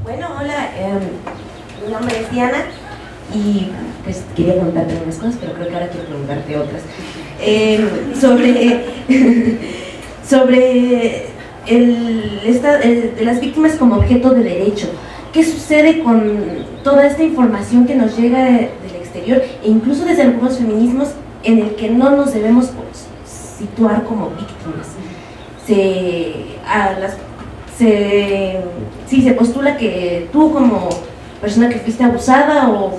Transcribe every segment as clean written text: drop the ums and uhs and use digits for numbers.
Bueno, hola, mi nombre es Diana y pues quería preguntarte algunas cosas, pero creo que ahora quiero preguntarte otras. Sobre de las víctimas como objeto de derecho. ¿Qué sucede con toda esta información que nos llega del exterior e incluso desde algunos feminismos en el que no nos debemos situar como víctimas? Se postula que tú como persona que fuiste abusada o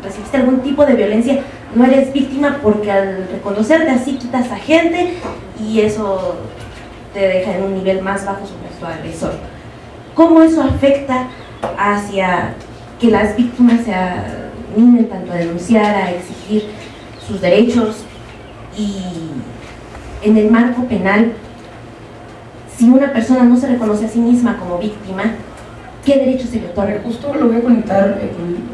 recibiste algún tipo de violencia no eres víctima porque al reconocerte así quitas a gente y eso te deja en un nivel más bajo sobre tu agresor. ¿Cómo eso afecta hacia que las víctimas se animen tanto a denunciar, a exigir sus derechos? Y en el marco penal, si una persona no se reconoce a sí misma como víctima, ¿qué derechos se le otorgan? Justo lo voy a conectar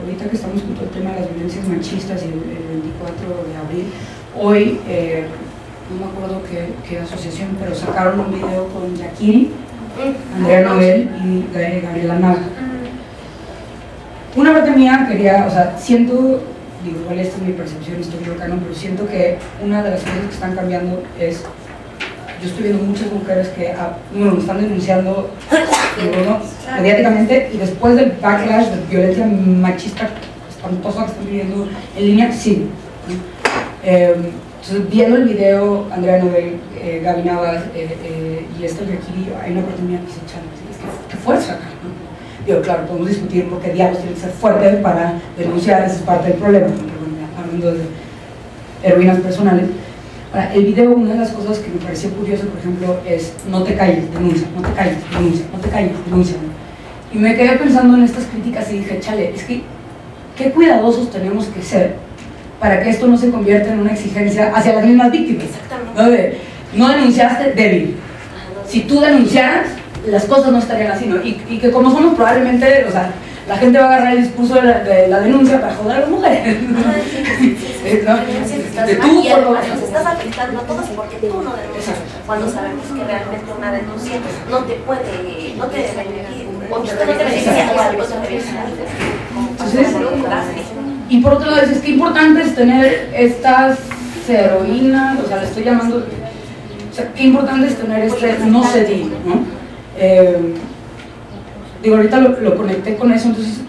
ahorita que estamos con todo el tema de las violencias machistas y el 24 de abril. Hoy, no me acuerdo qué asociación, pero sacaron un video con Yakiri, Andrea Noel y Gabriela Naga. Una parte mía quería, o sea, siento, digo, igual esta es mi percepción, estoy equivocando, pero siento que una de las cosas que están cambiando es, yo estoy viendo muchas mujeres que me están denunciando mediáticamente, y después del backlash de violencia machista espantosa que están viviendo en línea, sí. Entonces, viendo el video, Andrea Noel, Gaby Navas y Esther Yakiri, hay una oportunidad que se echan, es que qué fuerza acá, ¿no? Digo, claro, podemos discutir por qué diablos tiene que ser fuerte para denunciar, esa es parte del problema, hablando de heroínas personales. Ahora, el video, una de las cosas que me pareció curioso, por ejemplo, es no te calles, denuncia, no te calles, denuncia, no te calles, denuncia. Y me quedé pensando en estas críticas y dije, chale, es que qué cuidadosos tenemos que ser para que esto no se convierta en una exigencia hacia las mismas víctimas. Exactamente. No denunciaste, débil. Si tú denunciaras, las cosas no estarían así, ¿no? Y que como somos probablemente, o sea, la gente va a agarrar el discurso de la denuncia para joder a las mujeres. Nos estás afectando a todos porque tú no denuncias, cuando sabemos que realmente una denuncia no te puede, no te beneficia o algo te beneficia. Entonces, y por otro lado, es que importante es tener estas heroínas, o sea, le estoy llamando, o sea, qué importante es tener no cedir, ¿no? Digo, ahorita lo conecté con eso, entonces,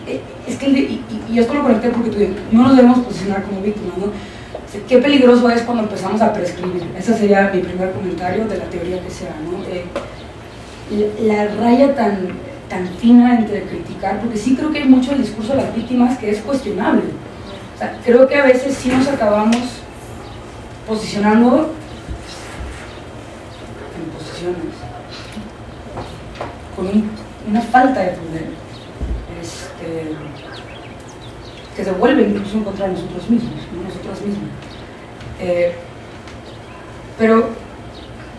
es que, y esto lo conecté porque tú dices, no nos debemos posicionar como víctimas, ¿no? O sea, qué peligroso es cuando empezamos a prescribir. Ese sería mi primer comentario de la teoría que sea, ¿no? La raya tan fina entre criticar, porque sí creo que hay mucho del discurso de las víctimas que es cuestionable. O sea, creo que a veces sí nos acabamos posicionando en posiciones con una falta de poder que se vuelve incluso en contra de nosotros mismos, ¿no? Nosotras mismas. Pero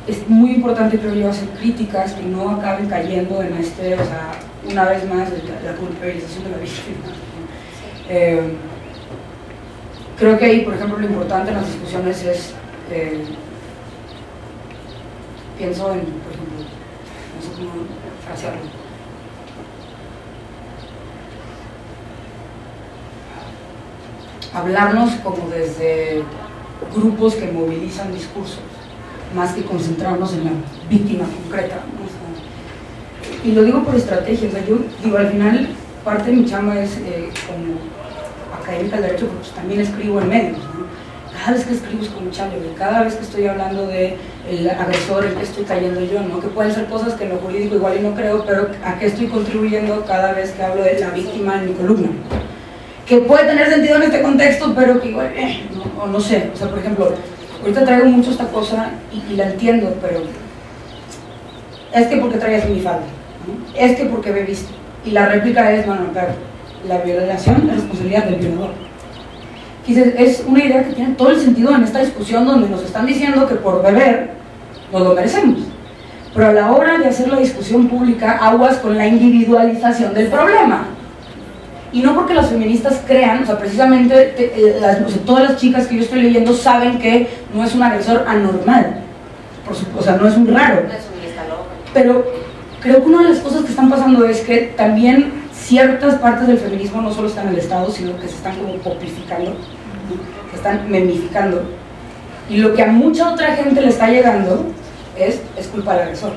es muy importante, creo yo, hacer críticas que no acaben cayendo en o sea, una vez más, la culpabilización de la víctima, ¿no? Creo que ahí, por ejemplo, lo importante en las discusiones es, pienso en, por ejemplo, no sé cómo frasearlo, hablarnos como desde grupos que movilizan discursos, más que concentrarnos en la víctima concreta, ¿no? O sea, y lo digo por estrategia, o sea, yo digo, al final, parte de mi chamba es como académica del derecho, porque pues, también escribo en medios, ¿no? Cada vez que escribo es como chale, cada vez que estoy hablando del agresor, en que estoy cayendo yo, ¿no? Que pueden ser cosas que en lo jurídico igual y no creo, pero a qué estoy contribuyendo cada vez que hablo de la víctima en mi columna, que puede tener sentido en este contexto, pero que igual, no sé, o sea, por ejemplo, ahorita traigo mucho esta cosa y la entiendo, pero es que porque traías minifalda, ¿no? Es que porque bebiste, y la réplica es, bueno, pero la violación es la responsabilidad del violador. Dices, es una idea que tiene todo el sentido en esta discusión donde nos están diciendo que por beber nos lo merecemos, pero a la hora de hacer la discusión pública, aguas con la individualización del problema. Y no porque las feministas crean, o sea, precisamente todas las chicas que yo estoy leyendo saben que no es un agresor anormal, o sea, no es un raro, pero creo que una de las cosas que están pasando es que también ciertas partes del feminismo no solo están en el Estado, sino que se están como popificando, ¿no? Se están memificando. Y lo que a mucha otra gente le está llegando es culpa del agresor.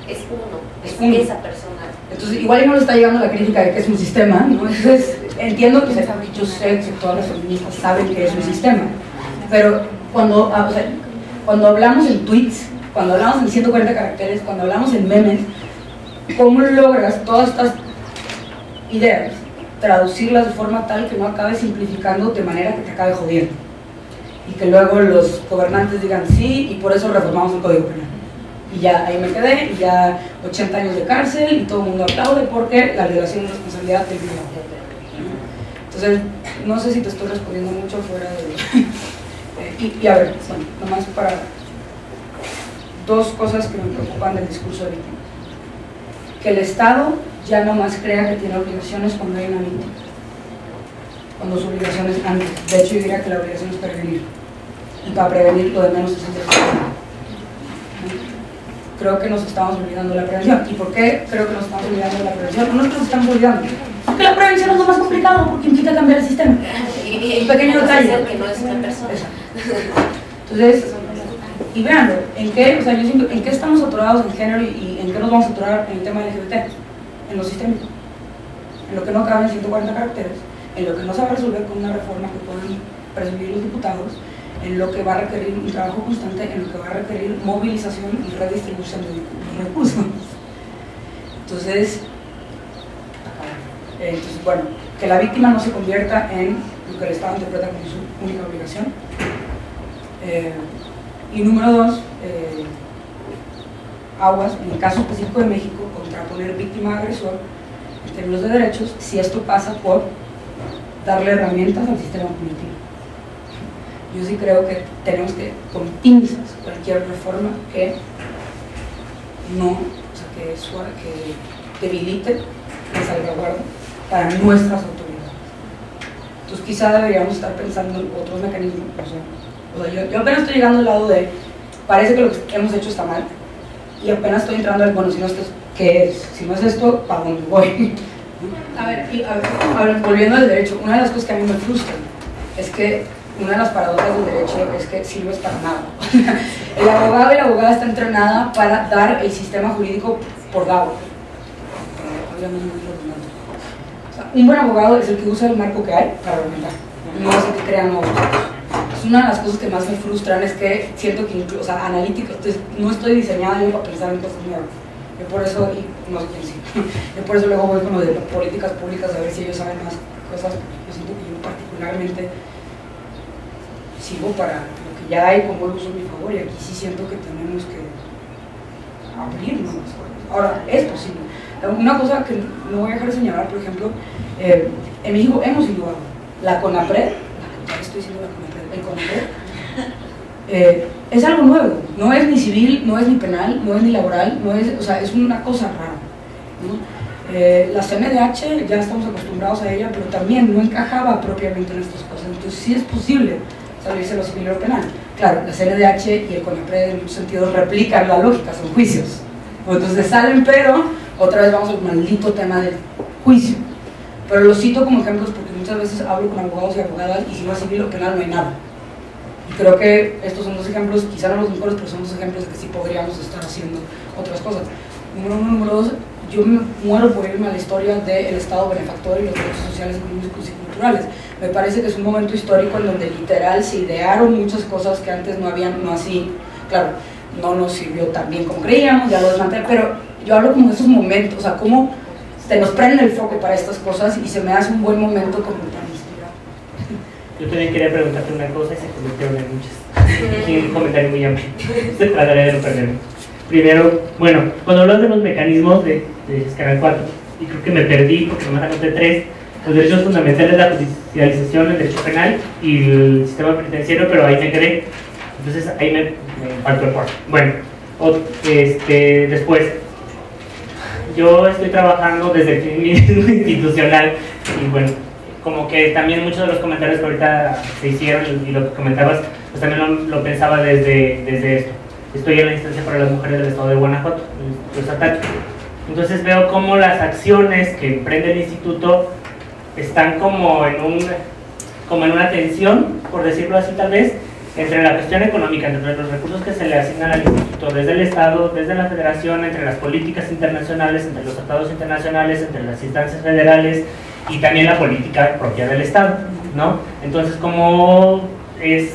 Es uno, es uno. Esa persona. Entonces, igual no le está llegando la crítica de que es un sistema, ¿no? Entonces, entiendo que yo sé que todas las feministas saben que es un sistema, pero cuando hablamos en tweets, cuando hablamos en 140 caracteres, cuando hablamos en memes, ¿cómo logras todas estas ideas traducirlas de forma tal que no acabe simplificando de manera que te acabe jodiendo? Y que luego los gobernantes digan sí, y por eso reformamos el Código Penal. Y ya ahí me quedé, y ya 80 años de cárcel, y todo el mundo aplaude porque la violación de responsabilidad del violador. Entonces, no sé si te estoy respondiendo mucho fuera de... y a ver, bueno, nomás para dos cosas que me preocupan del discurso de víctimas. Que el Estado ya no más crea que tiene obligaciones cuando hay una víctima, cuando su obligación es antes. De hecho, yo diría que la obligación es prevenir, y para prevenir lo de menos es el creo que nos estamos olvidando de la prevención. ¿Y por qué creo que nos estamos olvidando de la prevención? No es que nos estamos olvidando, porque la prevención es lo más complicado, porque implica cambiar el sistema. Un pequeño detalle. Que no es una persona. Entonces, y véanlo, ¿en qué, o sea, yo siento, ¿en qué estamos atorados en género y en qué nos vamos a atorar en el tema LGBT? En lo sistémico, en lo que no cabe en 140 caracteres, en lo que no se va a resolver con una reforma que puedan presumir los diputados, en lo que va a requerir un trabajo constante, en lo que va a requerir movilización y redistribución de recursos. Entonces, bueno, que la víctima no se convierta en lo que el Estado interpreta como su única obligación. Y número dos, aguas, en el caso específico de México, contraponer víctima-agresor en términos de derechos, si esto pasa por darle herramientas al sistema punitivo. Yo sí creo que tenemos que, con pinzas, cualquier reforma que no, o sea, que debilite la salvaguarda para nuestras autoridades. Entonces quizá deberíamos estar pensando en otros mecanismos. O sea, yo apenas estoy llegando al lado de, parece que lo que hemos hecho está mal, y apenas estoy entrando al, bueno, si no esto, ¿qué es? Si no es esto, ¿para dónde voy? A ver, volviendo al derecho, una de las cosas que a mí me frustran es que una de las paradojas del derecho es que sirves para nada. El abogado y la abogada está entrenada para dar el sistema jurídico por dado. O sea, un buen abogado es el que usa el marco que hay para argumentar, no es el que crea nuevos marcos. Es una de las cosas que más me frustran, es que siento que, o sea, analítico, no estoy diseñada yo para pensar en cosas nuevas. Yo por eso, y no sé quién sí, yo por eso luego voy con lo de las políticas públicas a ver si ellos saben más cosas. Yo siento que yo particularmente sigo para lo que ya hay, como lo uso a mi favor, y aquí sí siento que tenemos que abrirnos las cosas. Ahora, es posible. Una cosa que no voy a dejar de señalar, por ejemplo, en México hemos innovado. La CONAPRED, estoy diciendo la CONAPRED, el CONAPRED, es algo nuevo, no es ni civil, no es ni penal, no es ni laboral, no es, o sea, es una cosa rara, ¿no? La CNDH ya estamos acostumbrados a ella, pero también no encajaba propiamente en estas cosas, entonces sí es posible salirse de lo civil y lo penal. Claro, la CNDH y el CONAPRED en muchos sentidos replican la lógica, son juicios, entonces salen, pero otra vez vamos al maldito tema del juicio. Pero lo cito como ejemplos porque muchas veces hablo con abogados y abogadas y si no es civil o penal no hay nada. Y creo que estos son dos ejemplos, quizá no los mejores, pero son dos ejemplos de que sí podríamos estar haciendo otras cosas. Número uno. Número dos, yo me muero por irme a la historia del Estado benefactor y los derechos sociales, económicos y culturales. Me parece que es un momento histórico en donde literal se idearon muchas cosas que antes no habían, no así, claro, no nos sirvió tan bien como creíamos, ya lo desmantelé, pero yo hablo como de esos momentos, o sea, cómo se nos prende el foco para estas cosas y se me hace un buen momento como para inspirar. Yo también quería preguntarte una cosa y se convirtieron en muchas. Y un comentario muy amplio. Trataré de no perderme. Primero, bueno, cuando hablas de los mecanismos de Canal 4, y creo que me perdí porque nomás anoté 3, los derechos fundamentales, la judicialización, el derecho penal y el sistema penitenciario, pero ahí me quedé. Entonces ahí me faltó el cuarto. Bueno, después, yo estoy trabajando desde el feminismo institucional y bueno, como que también muchos de los comentarios que ahorita se hicieron y lo que comentabas, pues también lo pensaba desde esto. Estoy en la instancia para las mujeres del estado de Guanajuato, el estatal. Entonces veo cómo las acciones que emprende el instituto están como en una tensión, por decirlo así tal vez, entre la cuestión económica, entre los recursos que se le asignan al instituto, desde el Estado, desde la Federación, entre las políticas internacionales, entre los tratados internacionales, entre las instancias federales y también la política propia del Estado, ¿no? Entonces, como es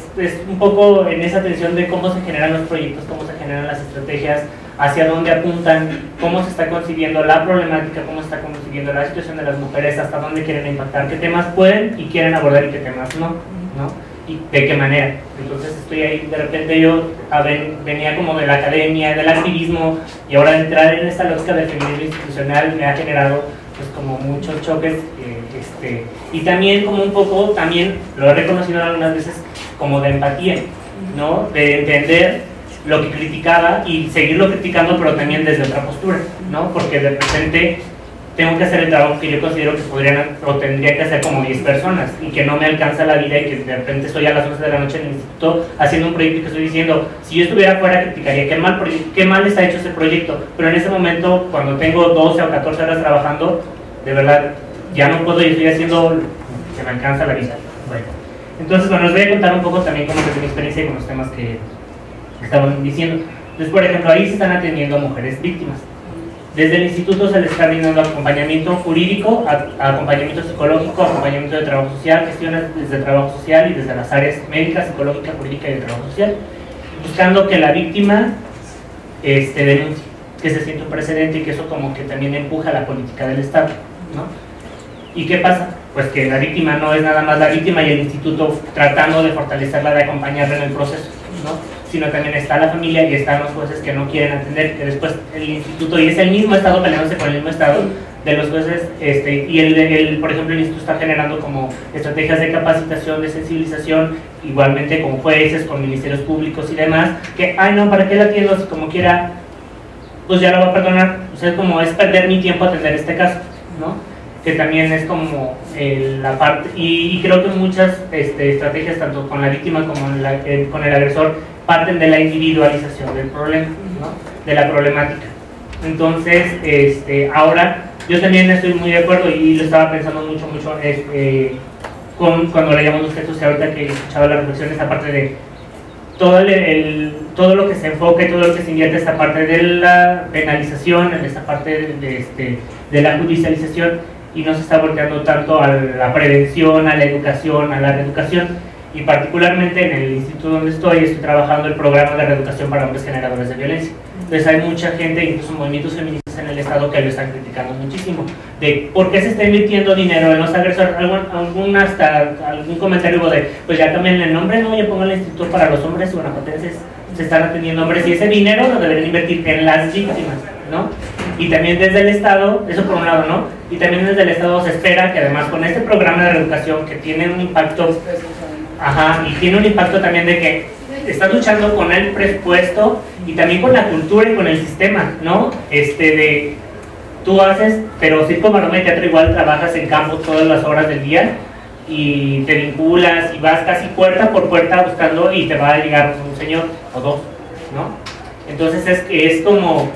un poco en esa tensión de cómo se generan los proyectos, cómo se generan las estrategias, hacia dónde apuntan, cómo se está concibiendo la problemática, cómo se está concibiendo la situación de las mujeres, hasta dónde quieren impactar, qué temas pueden y quieren abordar y qué temas no, ¿no? Y de qué manera. Entonces estoy ahí, de repente yo venía como de la academia, del activismo, y ahora entrar en esta lógica del feminismo institucional me ha generado pues como muchos choques, y también como un poco, también lo he reconocido algunas veces como de empatía, ¿no? De entender lo que criticaba y seguirlo criticando, pero también desde otra postura, ¿no? Porque de repente tengo que hacer el trabajo que yo considero que podrían o tendría que hacer como 10 personas y que no me alcanza la vida y que de repente estoy a las 11 de la noche en el instituto haciendo un proyecto que estoy diciendo, si yo estuviera afuera criticaría qué mal está hecho ese proyecto, pero en ese momento cuando tengo 12 o 14 horas trabajando, de verdad ya no puedo y estoy haciendo que me alcanza la vida. Bueno, entonces bueno, les voy a contar un poco también cómo es mi experiencia con los temas que estaban diciendo. Entonces, por ejemplo, ahí se están atendiendo a mujeres víctimas. Desde el instituto se les está brindando acompañamiento jurídico, acompañamiento psicológico, acompañamiento de trabajo social, gestiones desde trabajo social y desde las áreas médica, psicológica, jurídica y de trabajo social, buscando que la víctima denuncie, que se siente un precedente y que eso como que también empuja la política del Estado, ¿no? ¿Y qué pasa? Pues que la víctima no es nada más la víctima y el instituto tratando de fortalecerla, de acompañarla en el proceso, ¿no? Sino también está la familia y están los jueces que no quieren atender, que después el instituto, y es el mismo Estado peleándose con el mismo Estado de los jueces, y por ejemplo el instituto está generando como estrategias de capacitación, de sensibilización, igualmente con jueces, con ministerios públicos y demás, que, ay no, ¿para qué la atiendo? Si como quiera, pues ya lo va a perdonar. O sea, como es perder mi tiempo atender este caso, ¿no? Que también es como la parte, y creo que muchas estrategias, tanto con la víctima como con el agresor, parten de la individualización del problema, ¿no? De la problemática. Entonces, ahora yo también estoy muy de acuerdo y lo estaba pensando mucho cuando le llamamos usted social, ahorita que escuchaba la reflexión, esta parte de todo lo que se enfoca y todo lo que se invierte, esta parte de la penalización, en esta parte de la judicialización, y no se está volteando tanto a la prevención, a la educación, a la reeducación. Y particularmente en el instituto donde estoy trabajando el programa de reeducación para hombres generadores de violencia. Entonces hay mucha gente, incluso movimientos feministas en el Estado, que lo están criticando muchísimo, de por qué se está invirtiendo dinero en los agresores. Hasta algún comentario hubo de, pues ya cambien el nombre, no, ya pongan el instituto para los hombres guanajuatenses, se están atendiendo hombres, y ese dinero lo deberían invertir en las víctimas, ¿no? Y también desde el Estado, eso por un lado, ¿no? Y también desde el Estado se espera que además con este programa de reeducación que tiene un impacto, y tiene un impacto también de que estás luchando con el presupuesto y también con la cultura y con el sistema, ¿no? Tú haces, pero circo, maroma y teatro igual trabajas en campo todas las horas del día y te vinculas y vas casi puerta por puerta buscando y te va a llegar un señor o dos, ¿no? Entonces es como,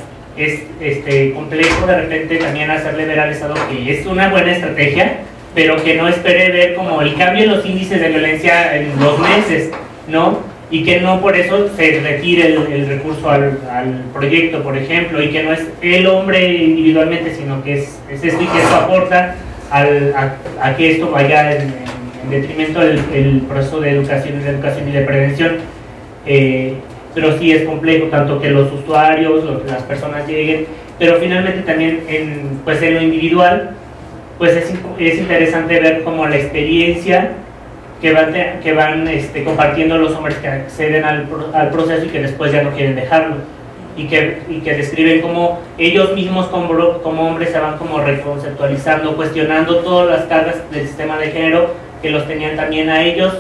complejo de repente también hacerle ver al Estado que es una buena estrategia, pero que no espere ver como el cambio en los índices de violencia en 2 meses, ¿no? Y que no por eso se retire el recurso al proyecto, por ejemplo, y que no es el hombre individualmente, sino que es esto, y que eso aporta a que esto vaya en detrimento del proceso de educación y de prevención. Pero sí es complejo, tanto que los usuarios, las personas lleguen, pero finalmente también en lo individual, pues es interesante ver como la experiencia que van compartiendo los hombres que acceden al proceso y que después ya no quieren dejarlo, y que describen cómo ellos mismos como hombres se van como reconceptualizando, cuestionando todas las cargas del sistema de género que los tenían también a ellos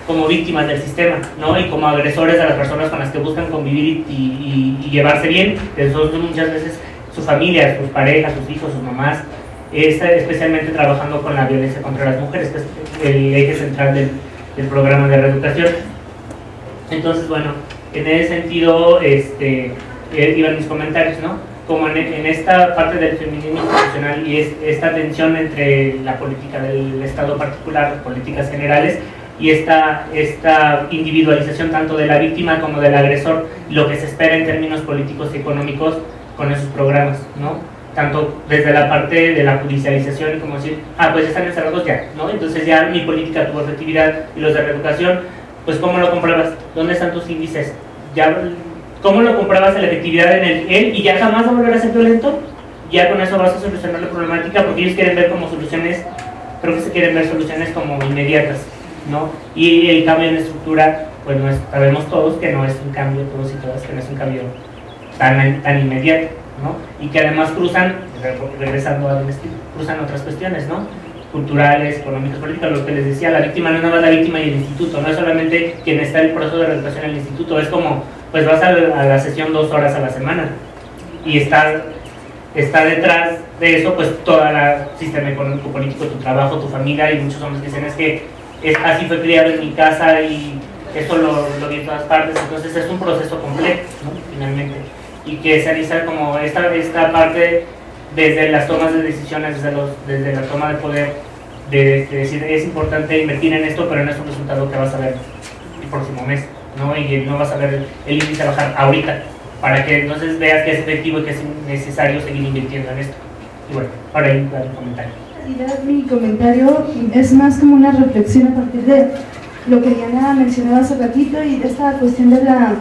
como víctimas del sistema, ¿no? Y como agresores a las personas con las que buscan convivir y llevarse bien, que son muchas veces su familia, sus parejas, sus hijos, sus mamás, especialmente trabajando con la violencia contra las mujeres, que es el eje central del programa de reeducación. Entonces, bueno, en ese sentido iban mis comentarios, ¿no? como en esta parte del feminismo institucional y esta tensión entre la política del Estado particular, políticas generales, y esta individualización tanto de la víctima como del agresor, lo que se espera en términos políticos y económicos con esos programas, ¿no? Tanto desde la parte de la judicialización, como decir, pues están encerrados ya, ¿no? Entonces ya mi política tuvo efectividad, y los de reeducación, pues ¿cómo lo compruebas? ¿Dónde están tus índices? Ya, ¿cómo lo compruebas en la efectividad en él y ya jamás va a volver a ser violento? Ya con eso vas a solucionar la problemática, porque ellos quieren ver como soluciones, creo que se quieren ver soluciones como inmediatas, ¿no? Y el cambio en estructura, pues no es, sabemos todos que no es un cambio, todos y todas, que no es un cambio tan inmediato, ¿no? Y que además cruzan, regresando a cruzan otras cuestiones, ¿no? Culturales, económicas, políticas, lo que les decía, la víctima no es nada más la víctima y el instituto, no es solamente quien está en el proceso de reeducación en el instituto, es como, pues vas a la sesión 2 horas a la semana y está detrás de eso, pues todo el sistema económico, político, tu trabajo, tu familia, y muchos hombres que dicen es que así fue criado en mi casa y eso lo vi en todas partes, entonces es un proceso complejo, ¿no? Finalmente, y que se realiza como esta parte desde las tomas de decisiones, desde la toma de poder, de decir es importante invertir en esto, pero no es un resultado que vas a ver el próximo mes, ¿no? Y no vas a ver el índice bajar ahorita, para que entonces veas que es efectivo y que es necesario seguir invirtiendo en esto. Y bueno, ahora ahí va el comentario. En realidad mi comentario es más como una reflexión a partir de lo que Diana mencionaba hace ratito y de esta cuestión de la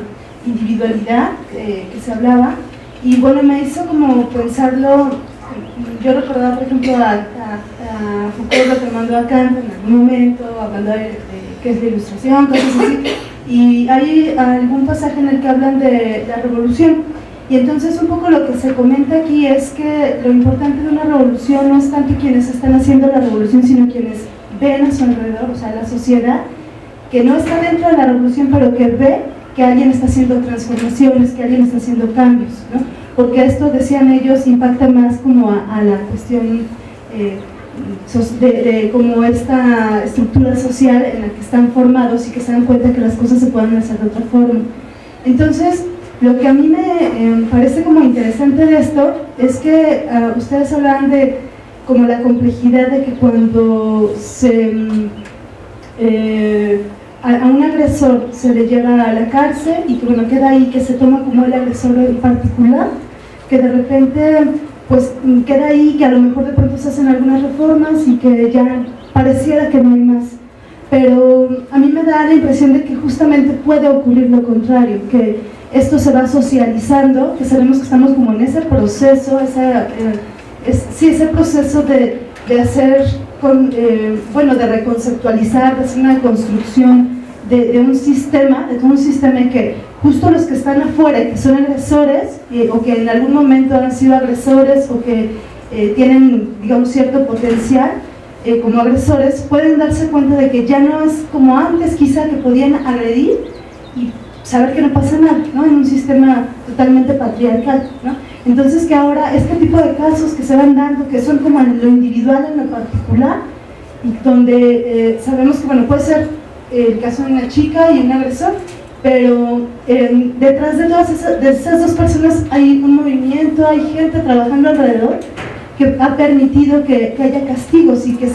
individualidad que se hablaba, y bueno, me hizo como pensarlo. Yo recordaba por ejemplo a Foucault retomando a Kant en algún momento, hablando de qué es la ilustración, cosas así, y hay algún pasaje en el que hablan de la revolución, y entonces un poco lo que se comenta aquí es que lo importante de una revolución no es tanto quienes están haciendo la revolución, sino quienes ven a su alrededor, o sea, la sociedad que no está dentro de la revolución, pero que ve que alguien está haciendo transformaciones, que alguien está haciendo cambios, ¿no? Porque esto, decían ellos, impacta más como a la cuestión de como esta estructura social en la que están formados y que se dan cuenta que las cosas se pueden hacer de otra forma. Entonces, lo que a mí me parece como interesante de esto es que ustedes hablan de como la complejidad de que cuando a un agresor se le lleva a la cárcel y que bueno, queda ahí, que se toma como el agresor en particular, que de repente pues queda ahí, que a lo mejor de pronto se hacen algunas reformas y que ya pareciera que no hay más, pero a mí me da la impresión de que justamente puede ocurrir lo contrario, que esto se va socializando, que sabemos que estamos como en ese proceso, ese proceso de hacer, bueno, de reconceptualizar, de hacer una construcción de un sistema, en que justo los que están afuera y que son agresores, o que en algún momento han sido agresores, o que tienen, digamos, cierto potencial como agresores, pueden darse cuenta de que ya no es como antes quizá, que podían agredir y saber que no pasa nada, ¿no? En un sistema totalmente patriarcal, ¿no? Entonces que ahora este tipo de casos que se van dando, que son como en lo individual, en lo particular, y donde sabemos que bueno, puede ser el caso de una chica y un agresor, pero detrás de esas dos personas hay un movimiento, hay gente trabajando alrededor que ha permitido que haya castigos y que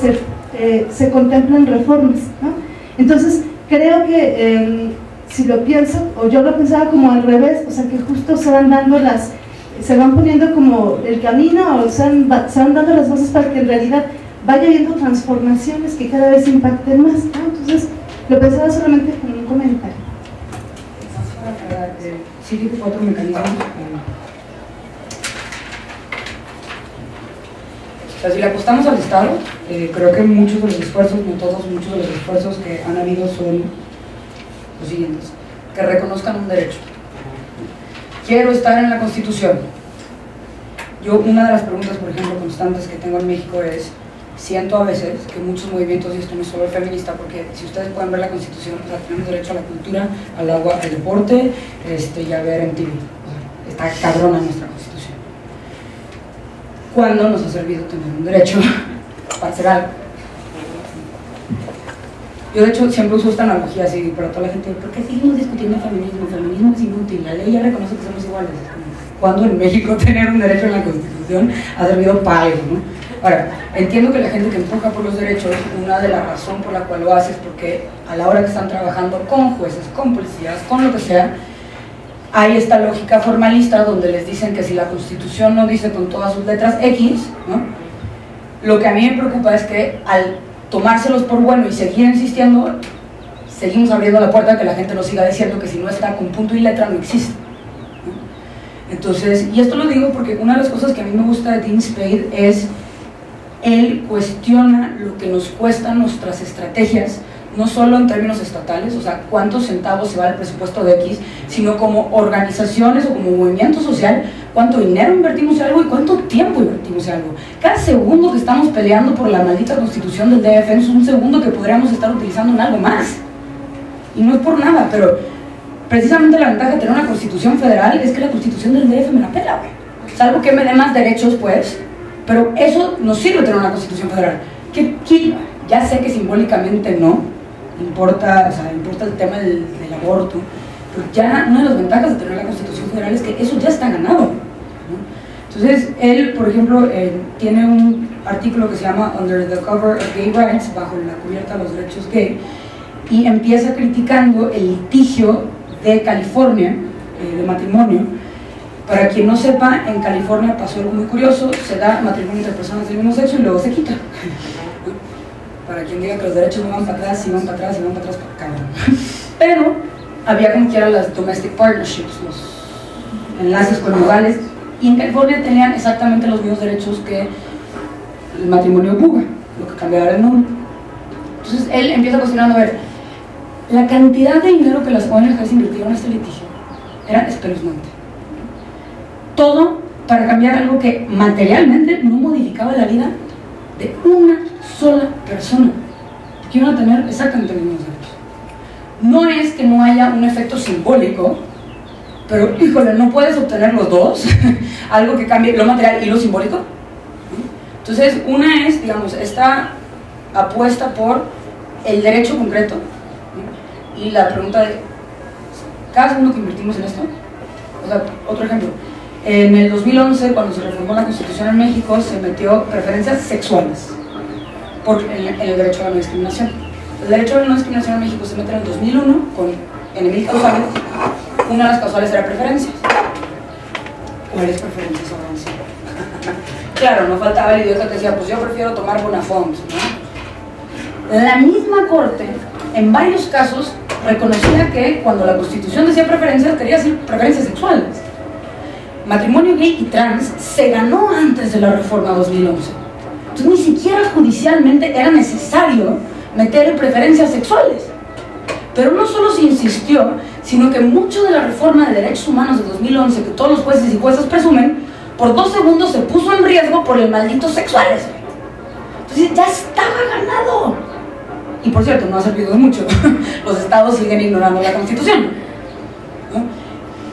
se contemplen reformas, ¿no? Entonces creo que si lo pienso, o yo lo pensaba como al revés, o sea que justo se van poniendo como el camino, o se van dando las bases para que en realidad vaya habiendo transformaciones que cada vez impacten más, ¿no? Entonces lo pensaba solamente como un comentario. Sí, digo 4 mecanismos. O sea, si le apostamos al Estado, creo que muchos de los esfuerzos, no todos, muchos de los esfuerzos que han habido son los siguientes: que reconozcan un derecho. Quiero estar en la Constitución. Una de las preguntas, por ejemplo, constantes que tengo en México es, siento a veces que muchos movimientos, y esto no es solo feminista, porque si ustedes pueden ver la Constitución, o sea, tenemos derecho a la cultura, al agua, al deporte, y a ver MTV. O sea, está cabrona nuestra Constitución. ¿Cuándo nos ha servido tener un derecho para hacer algo? Yo de hecho siempre uso esta analogía así para toda la gente: ¿por qué seguimos discutiendo feminismo? El feminismo es inútil, la ley ya reconoce que somos iguales. cuando en México tener un derecho en la Constitución ha servido para algo, ¿no? Ahora, entiendo que la gente que empuja por los derechos, una de las razones por la cual lo hace es porque a la hora que están trabajando con jueces, con policías, con lo que sea, hay esta lógica formalista donde les dicen que si la Constitución no dice con todas sus letras X, ¿no? Lo que a mí me preocupa es que al tomárselos por bueno y seguir insistiendo, seguimos abriendo la puerta a que la gente nos siga diciendo que si no está con punto y letra no existe, ¿no? Entonces, y esto lo digo porque una de las cosas que a mí me gusta de Dean Spade es él cuestiona lo que nos cuestan nuestras estrategias, no solo en términos estatales, o sea, cuántos centavos se va al presupuesto de X, sino como organizaciones o como movimiento social, cuánto dinero invertimos en algo y cuánto tiempo invertimos en algo. Cada segundo que estamos peleando por la maldita constitución del DF es un segundo que podríamos estar utilizando en algo más. Y no es por nada, pero precisamente la ventaja de tener una constitución federal es que la constitución del DF me la pela, güey. Salvo que me dé más derechos, pues, pero eso nos sirve tener una constitución federal. Que ya sé que simbólicamente no, importa, o sea, importa el tema del aborto, pero ya una de las ventajas de tener la constitución federal es que eso ya está ganado, ¿no? Entonces, él, por ejemplo, tiene un artículo que se llama Under the Cover of Gay Rights, bajo la cubierta de los derechos gay, y empieza criticando el litigio de California, de matrimonio. Para quien no sepa, en California pasó algo muy curioso, se da matrimonio entre personas del mismo sexo y luego se quita. Para quien diga que los derechos no van para atrás, si van para atrás, si van para atrás, para acá. Pero había como quiera las domestic partnerships, los enlaces conyugales, y en California tenían exactamente los mismos derechos que el matrimonio buga, lo que cambiaba el nombre. Entonces él empieza cuestionando, a ver, la cantidad de dinero que las ONGs invirtieron en este litigio era espeluznante. Todo para cambiar algo que materialmente no modificaba la vida de una sola persona, que iban a tener exactamente los mismos derechos. No es que no haya un efecto simbólico, pero híjole, no puedes obtener los dos, algo que cambie lo material y lo simbólico. Entonces, una es, digamos, esta apuesta por el derecho concreto, y la pregunta de cada segundo que invertimos en esto. O sea, otro ejemplo, en el 2011, cuando se reformó la Constitución en México, se metió preferencias sexuales en el derecho a la no discriminación. El derecho a la no discriminación en México se mete en el 2001 con en 1000 causales. Una de las causales era preferencias. ¿Cuáles preferencias ahora sí? Claro, no faltaba el idiota que decía, pues yo prefiero tomar Bonafont, ¿no? La misma corte, en varios casos, reconocía que cuando la Constitución decía preferencias, quería decir preferencias sexuales. Matrimonio gay y trans se ganó antes de la reforma 2011. Entonces ni siquiera judicialmente era necesario meter preferencias sexuales. Pero no solo se insistió, sino que mucho de la reforma de derechos humanos de 2011, que todos los jueces y juezas presumen, por 2 segundos se puso en riesgo por el maldito sexuales. Entonces ya estaba ganado. Y por cierto, no ha servido de mucho. Los estados siguen ignorando la Constitución, ¿no?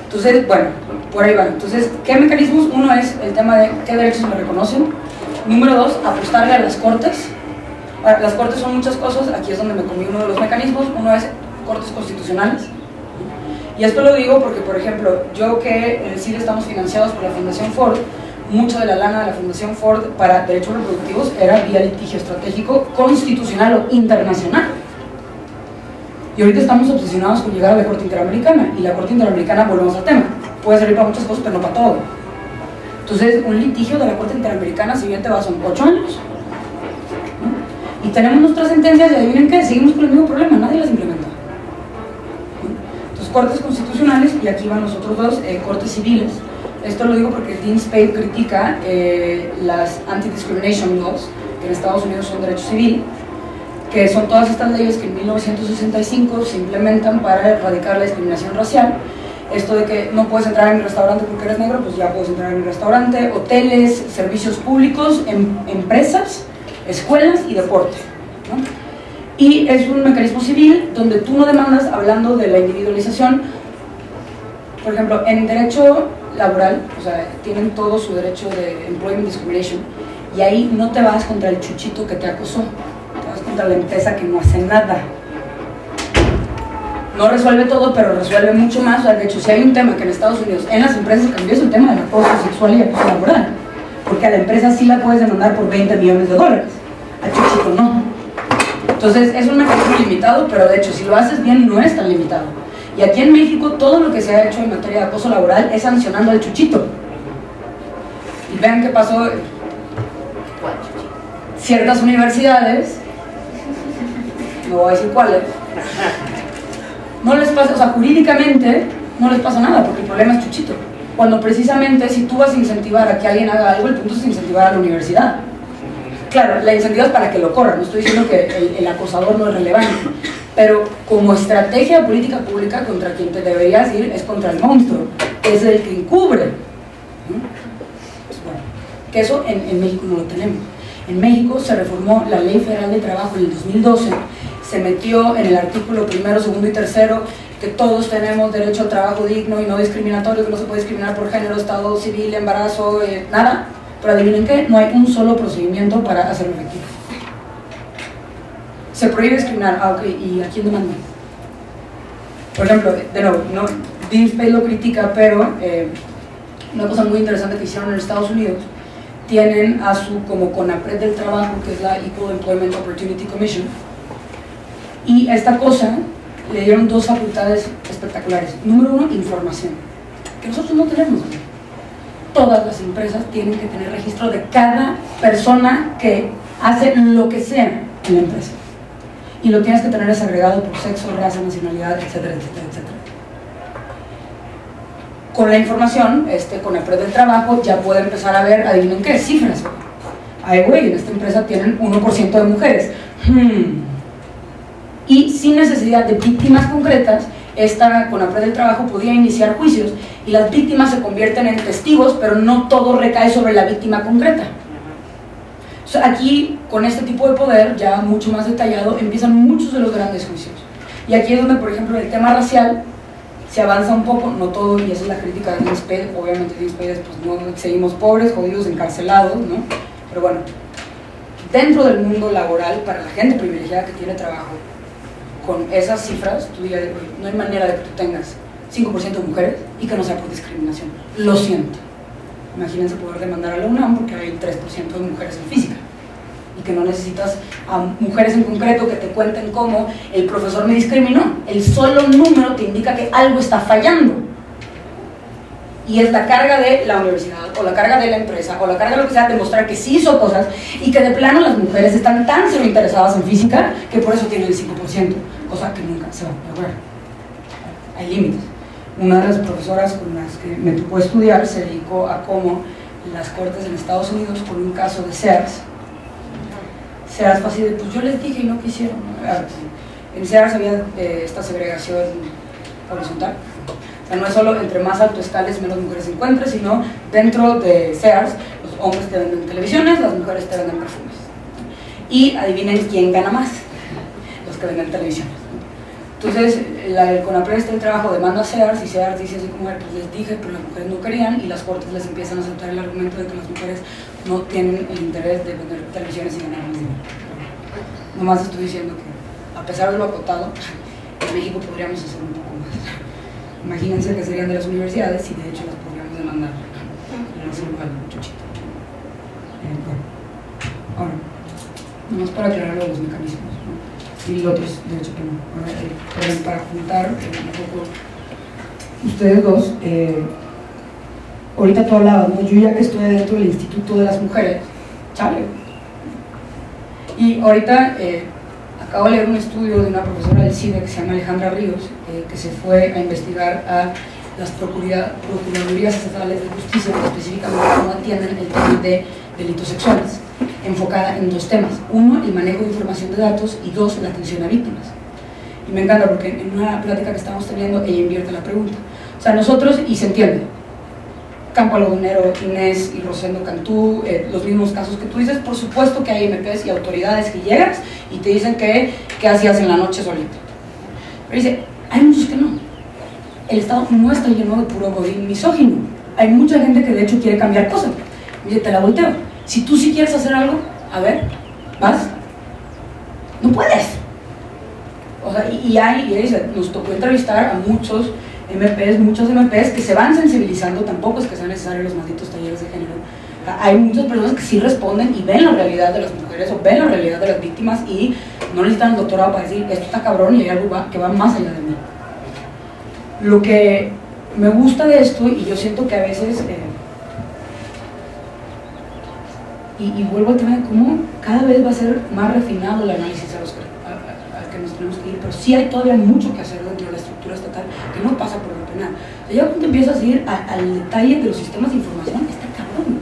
Entonces, bueno, por ahí va. Entonces, ¿qué mecanismos? Uno es el tema de qué derechos me reconocen. Número 2, apostarle a las cortes. Las cortes son muchas cosas. Aquí es donde me comí uno de los mecanismos. Uno es cortes constitucionales. Y esto lo digo porque, por ejemplo, yo que en el CID estamos financiados por la Fundación Ford, mucha de la lana de la Fundación Ford para derechos reproductivos era vía litigio estratégico constitucional o internacional. Y ahorita estamos obsesionados con llegar a la Corte Interamericana, y la Corte Interamericana, volvemos al tema, puede servir para muchas cosas, pero no para todo. Entonces, un litigio de la Corte Interamericana, si bien te va, son 8 años. ¿No? Y tenemos nuestras sentencias y adivinen qué, seguimos con el mismo problema, nadie las implementa. Entonces, cortes constitucionales, y aquí van los otros dos, cortes civiles. Esto lo digo porque Dean Spade critica las anti-discrimination laws, que en Estados Unidos son derecho civil, que son todas estas leyes que en 1965 se implementan para erradicar la discriminación racial. Esto de que no puedes entrar en mi restaurante porque eres negro, pues ya puedes entrar en mi restaurante, hoteles, servicios públicos, empresas, escuelas y deporte, ¿no? Y es un mecanismo civil donde tú no demandas hablando de la individualización. Por ejemplo, en derecho laboral, o sea, tienen todo su derecho de employment discrimination, y ahí no te vas contra el chuchito que te acosó, te vas contra la empresa que no hace nada. No resuelve todo, pero resuelve mucho más. O sea, de hecho, si hay un tema que en Estados Unidos, en las empresas cambió, es el tema del acoso sexual y acoso laboral. Porque a la empresa sí la puedes demandar por $20 millones, a Chuchito no. Entonces, es un mecanismo limitado, pero de hecho, si lo haces bien, no es tan limitado. Y aquí en México, todo lo que se ha hecho en materia de acoso laboral es sancionando al Chuchito. Y vean qué pasó. Ciertas universidades, no voy a decir cuáles, no les pasa, o sea, jurídicamente no les pasa nada, porque el problema es Chuchito. Cuando precisamente si tú vas a incentivar a que alguien haga algo, el punto es incentivar a la universidad. Claro, la incentiva es para que lo corran, no estoy diciendo que el acosador no es relevante, pero como estrategia de política pública, contra quien te deberías ir es contra el monstruo, que es el que encubre. Bueno, que eso en México no lo tenemos. En México se reformó la Ley Federal de Trabajo en el 2012, se metió en el artículo 1, 2 y 3 que todos tenemos derecho al trabajo digno y no discriminatorio, que no se puede discriminar por género, estado civil, embarazo, nada. Pero adivinen qué, no hay un solo procedimiento para hacerlo efectivo. Se prohíbe discriminar, ok, ¿y a quién demanda? Por ejemplo, de nuevo, no, DeanSpace lo critica, pero una cosa muy interesante que hicieron en Estados Unidos, tienen a su como CONAPRED del trabajo, que es la Equal Employment Opportunity Commission, y a esta cosa le dieron 2 facultades espectaculares. Número 1, información, que nosotros no tenemos. Todas las empresas tienen que tener registro de cada persona que hace lo que sea en la empresa, y lo tienes que tener desagregado por sexo, raza, nacionalidad, etcétera, etcétera, etcétera. Con la información, CONAPRED del trabajo ya puede empezar a ver, adivinen qué, cifras. Ay, güey, en esta empresa tienen 1% de mujeres. Y sin necesidad de víctimas concretas, esta CONAPRED del trabajo podía iniciar juicios y las víctimas se convierten en testigos, pero no todo recae sobre la víctima concreta. O sea, aquí, con este tipo de poder, ya mucho más detallado, empiezan muchos de los grandes juicios. Y aquí es donde, por ejemplo, en el tema racial, se avanza un poco, no todo, y esa es la crítica de DeanSpace. Obviamente DeanSpace, pues no, seguimos pobres, jodidos, encarcelados, ¿no? Pero bueno, dentro del mundo laboral, para la gente privilegiada que tiene trabajo, con esas cifras, tú dirías, no hay manera de que tú tengas 5% de mujeres y que no sea por discriminación. Lo siento. Imagínense poder demandar a la UNAM porque hay 3% de mujeres en física, y que no necesitas a mujeres en concreto que te cuenten cómo el profesor me discriminó. El solo número te indica que algo está fallando, y es la carga de la universidad o la carga de la empresa o la carga de lo que sea, demostrar que sí hizo cosas, y que de plano las mujeres están tan cero interesadas en física que por eso tienen el 5%, cosa que nunca se va a lograr. Hay límites. Una de las profesoras con las que me tocó estudiar se dedicó a cómo las cortes en Estados Unidos, con un caso de Sears fácil de, pues yo les dije y no quisieron. En Sears había esta segregación horizontal. O sea, no es solo entre más alto escales menos mujeres encuentres, sino dentro de Sears los hombres te venden televisiones, las mujeres te venden perfumes. Y adivinen quién gana más, los que venden televisiones. Entonces, el CONAPRED del trabajo demanda a Sears, y Sears dice así como, pues les dije, pero las mujeres no querían, y las cortes les empiezan a aceptar el argumento de que las mujeres no tienen el interés de vender televisiones y ganar más dinero. Nomás estoy diciendo que, a pesar de lo acotado, en México podríamos hacer un poco más. Imagínense que serían de las universidades y de hecho las podríamos demandar. No es un lugar chuchito. Ahora, nomás para aclarar los mecanismos, ¿no? Y los otros, de hecho, que no. Ahora, para juntar un poco ustedes dos, ahorita tú hablabas, ¿no? Yo ya que estoy dentro del Instituto de las Mujeres, chale. Y ahorita acabo de leer un estudio de una profesora del CIDE que se llama Alejandra Ríos, que se fue a investigar a las procuradurías estatales de justicia, que específicamente no atienden el tema de delitos sexuales, enfocada en 2 temas: 1, el manejo de información de datos, y 2, la atención a víctimas. Y me encanta porque en una plática que estamos teniendo ella invierte la pregunta. O sea, nosotros, y se entiende, Campo Algodonero, Inés y Rosendo Cantú, los mismos casos que tú dices, por supuesto que hay MPs y autoridades que llegas y te dicen que qué hacías en la noche solito. Pero dice, hay muchos que no. El Estado no está lleno de puro godín misógino. Hay mucha gente que de hecho quiere cambiar cosas. Dice, te la volteo. Si tú sí quieres hacer algo, a ver, vas. No puedes. O sea, nos tocó entrevistar a muchos MPs, muchas MPs que se van sensibilizando, tampoco es que sean necesarios los malditos talleres de género. Hay muchas personas que sí responden y ven la realidad de las mujeres o ven la realidad de las víctimas y no necesitan un doctorado para decir esto está cabrón y hay algo que va más allá de mí. Lo que me gusta de esto, y yo siento que a veces, y vuelvo al tema de cómo cada vez va a ser más refinado el análisis al que nos tenemos que ir, pero sí hay todavía mucho que hacer dentro de la estructura estatal que no pasa por lo penal. O sea, ya cuando empiezas a ir al detalle de los sistemas de información, está cabrón.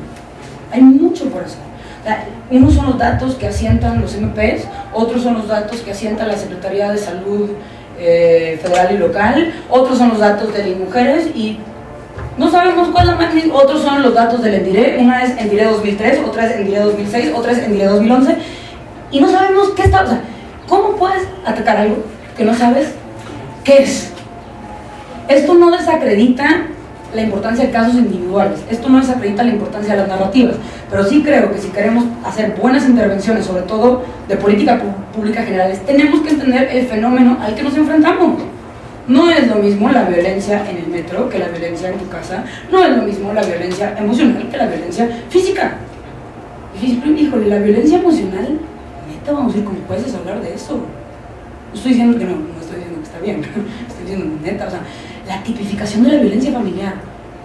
Hay mucho por hacer. O sea, unos son los datos que asientan los MPs, otros son los datos que asienta la Secretaría de Salud federal y local, otros son los datos de las mujeres y no sabemos cuál es la magnitud, otros son los datos del ENDIRE, una es ENDIRE 2003, otra es ENDIRE 2006, otra es ENDIRE 2011 y no sabemos qué está, o sea, ¿cómo puedes atacar algo que no sabes qué es? Esto no desacredita la importancia de casos individuales, esto no desacredita la importancia de las narrativas, pero sí creo que si queremos hacer buenas intervenciones, sobre todo de política pública generales, tenemos que entender el fenómeno al que nos enfrentamos. No es lo mismo la violencia en el metro que la violencia en tu casa, no es lo mismo la violencia emocional que la violencia física. Híjole, la violencia emocional, neta, vamos a ir como jueces a hablar de eso. No estoy diciendo que no estoy diciendo que está bien, estoy diciendo neta, o sea, la tipificación de la violencia familiar,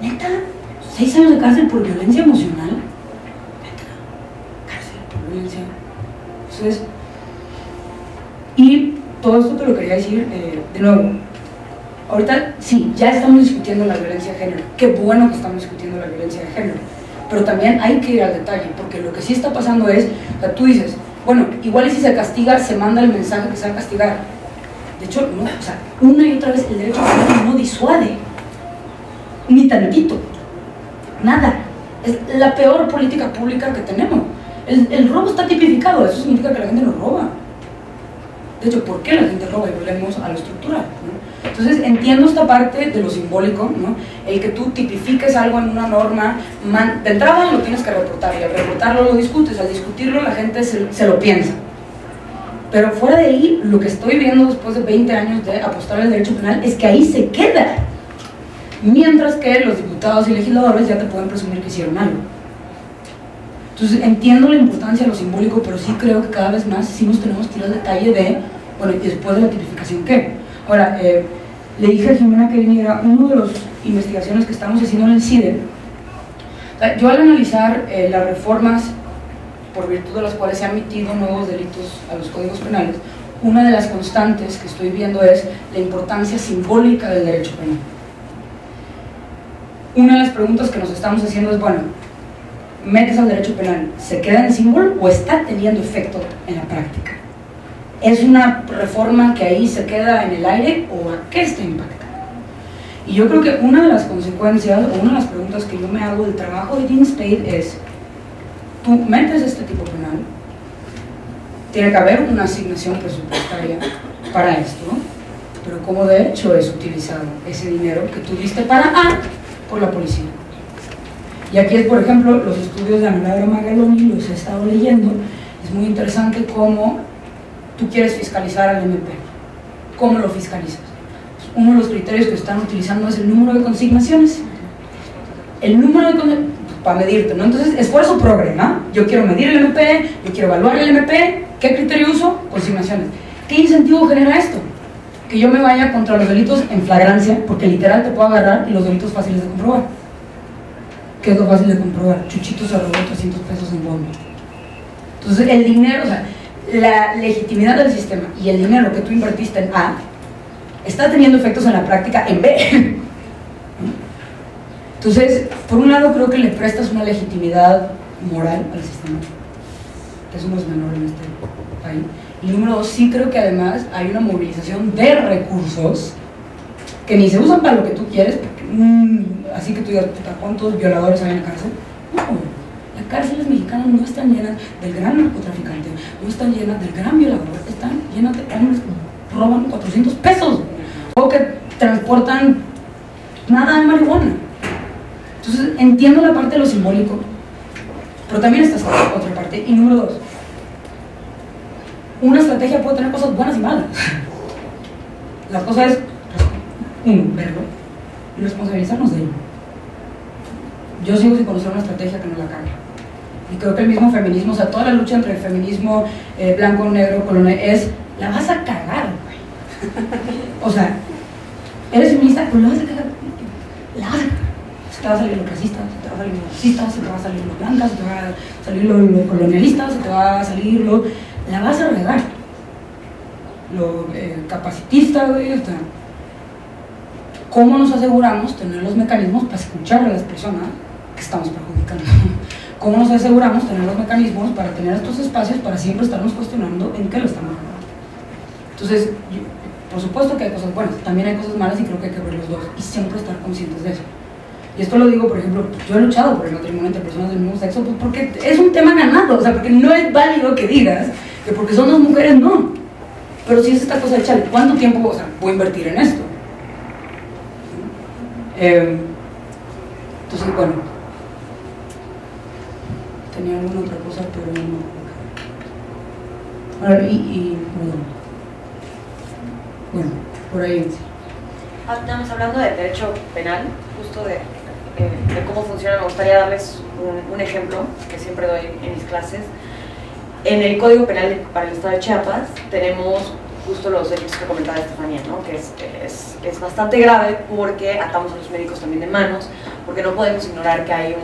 neta, 6 años de cárcel por violencia emocional, neta, cárcel por violencia. Entonces, y todo esto te lo quería decir de nuevo. Ahorita sí, ya estamos discutiendo la violencia de género, qué bueno que estamos discutiendo la violencia de género, pero también hay que ir al detalle, porque lo que sí está pasando es, o sea, tú dices, bueno, igual y si se castiga, se manda el mensaje que se va a castigar. De hecho, no, o sea, una y otra vez el derecho penal no disuade, ni tantito, nada. Es la peor política pública que tenemos. El robo está tipificado, eso significa que la gente no roba. De hecho, ¿por qué la gente roba? Y volvemos a lo estructural, ¿no? Entonces, entiendo esta parte de lo simbólico, ¿no? El que tú tipifiques algo en una norma, de entrada lo tienes que reportar, y al reportarlo lo discutes, al discutirlo la gente se lo piensa. Pero fuera de ahí, lo que estoy viendo después de 20 años de apostar al derecho penal es que ahí se queda. Mientras que los diputados y legisladores ya te pueden presumir que hicieron algo. Entonces entiendo la importancia de lo simbólico, pero sí creo que cada vez más sí nos tenemos que ir al detalle de, bueno, y después de la tipificación, ¿qué? Ahora, le dije a Jimena que viniera, una de las investigaciones que estamos haciendo en el CIDE, yo al analizar las reformas por virtud de las cuales se han metido nuevos delitos a los códigos penales, una de las constantes que estoy viendo es la importancia simbólica del derecho penal. Una de las preguntas que nos estamos haciendo es, bueno, metes al derecho penal, ¿se queda en símbolo o está teniendo efecto en la práctica? ¿Es una reforma que ahí se queda en el aire o a qué está impactando? Y yo creo que una de las consecuencias o una de las preguntas que yo me hago del trabajo de Dean Spade es, tú metes este tipo penal, tiene que haber una asignación presupuestaria para esto, pero ¿cómo de hecho es utilizado ese dinero que tú diste para A por la policía? Y aquí es, por ejemplo, los estudios de Ana Laura Magaloni, los he estado leyendo, es muy interesante cómo tú quieres fiscalizar al MP. ¿Cómo lo fiscalizas? Uno de los criterios que están utilizando es el número de consignaciones. El número de para medirte, ¿no? Entonces, esfuerzo progre, ¿no? Yo quiero medir el MP, yo quiero evaluar el MP, ¿qué criterio uso? Consignaciones. ¿Qué incentivo genera esto? Que yo me vaya contra los delitos en flagrancia, porque literal te puedo agarrar y los delitos fáciles de comprobar. ¿Qué es lo fácil de comprobar? Chuchito se robó 300 pesos en Walmart. Entonces, el dinero, o sea, la legitimidad del sistema y el dinero que tú invertiste en A está teniendo efectos en la práctica en B. Entonces, por un lado creo que le prestas una legitimidad moral al sistema, que eso no es menor en este país. Y número dos, sí creo que además hay una movilización de recursos que ni se usan para lo que tú quieres, porque, así que tú digas, ¿cuántos violadores hay en la cárcel? No, las cárceles mexicanas no están llenas del gran narcotraficante, no están llenas del gran violador, están llenas de hombres que roban 400 pesos o que transportan nada de marihuana. Entonces entiendo la parte de lo simbólico, pero también está esta otra parte. Y número dos, una estrategia puede tener cosas buenas y malas. La cosa es, uno, verlo y responsabilizarnos de ello. Yo sigo sin conocer una estrategia que no la cague. Y creo que el mismo feminismo, o sea, toda la lucha entre el feminismo blanco, negro, colonial, es, la vas a cagar, güey. O sea, eres feminista, pues la vas a cagar. La vas a cagar. Se te va a salir lo racista, se te va a salir lo racista, se te va a salir lo blanca, se te va a salir lo colonialista, se te va a salir lo... La vas a regar. Lo capacitista, güey, o sea, ¿cómo nos aseguramos tener los mecanismos para escuchar a las personas que estamos perjudicando? ¿Cómo nos aseguramos tener los mecanismos para tener estos espacios para siempre estarnos cuestionando en qué lo estamos haciendo? Entonces, por supuesto que hay cosas buenas, también hay cosas malas y creo que hay que ver los dos y siempre estar conscientes de eso. Y esto lo digo, por ejemplo, yo he luchado por el matrimonio entre personas del mismo sexo, pues porque es un tema ganado, o sea, porque no es válido que digas que porque son dos mujeres, no. Pero si es esta cosa de chale, ¿cuánto tiempo, o sea, voy a invertir en esto? Entonces, bueno, tenía alguna otra cosa, pero no. Ahora, bueno, por ahí. Estamos hablando de derecho penal, justo de cómo funciona. Me gustaría darles un ejemplo que siempre doy en mis clases. En el Código Penal para el Estado de Chiapas tenemos justo los hechos que comentaba Estefanía, ¿no? Que es bastante grave porque atamos a los médicos también de manos, porque no podemos ignorar que hay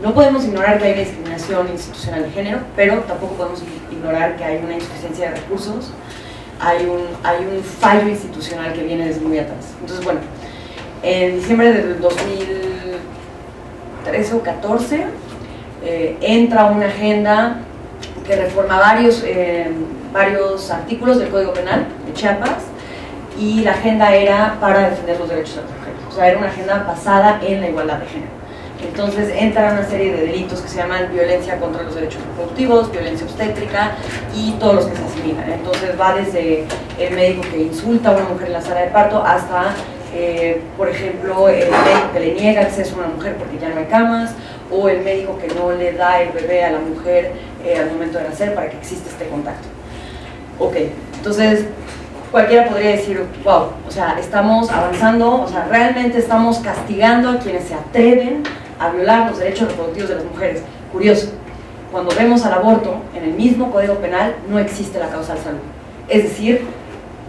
no podemos ignorar que hay una discriminación institucional de género, pero tampoco podemos ignorar que hay una insuficiencia de recursos, hay un fallo institucional que viene desde muy atrás. Entonces, bueno, en diciembre del 2013 o 14 entra una agenda que reforma varios artículos del Código Penal de Chiapas, y la agenda era para defender los derechos de las mujeres, o sea, era una agenda basada en la igualdad de género. Entonces entra una serie de delitos que se llaman violencia contra los derechos reproductivos, violencia obstétrica y todos los que se asimilan. Entonces va desde el médico que insulta a una mujer en la sala de parto hasta, por ejemplo, el médico que le niega acceso a una mujer porque ya no hay camas, o el médico que no le da el bebé a la mujer al momento de nacer para que exista este contacto. Ok, entonces cualquiera podría decir, wow, o sea, estamos avanzando, o sea, realmente estamos castigando a quienes se atreven a violar los derechos reproductivos de las mujeres. Curioso, cuando vemos al aborto, en el mismo Código Penal no existe la causal salud. Es decir,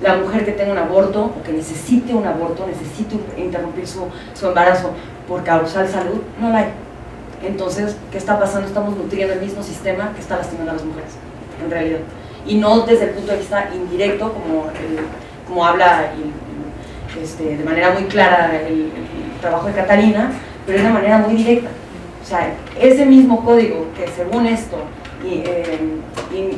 la mujer que tenga un aborto o que necesite un aborto, necesite interrumpir su embarazo por causal salud, no la hay. Entonces, ¿qué está pasando? Estamos nutriendo el mismo sistema que está lastimando a las mujeres, en realidad. Y no desde el punto de vista indirecto, como habla de manera muy clara el trabajo de Catalina, pero de una manera muy directa. O sea, ese mismo código que según esto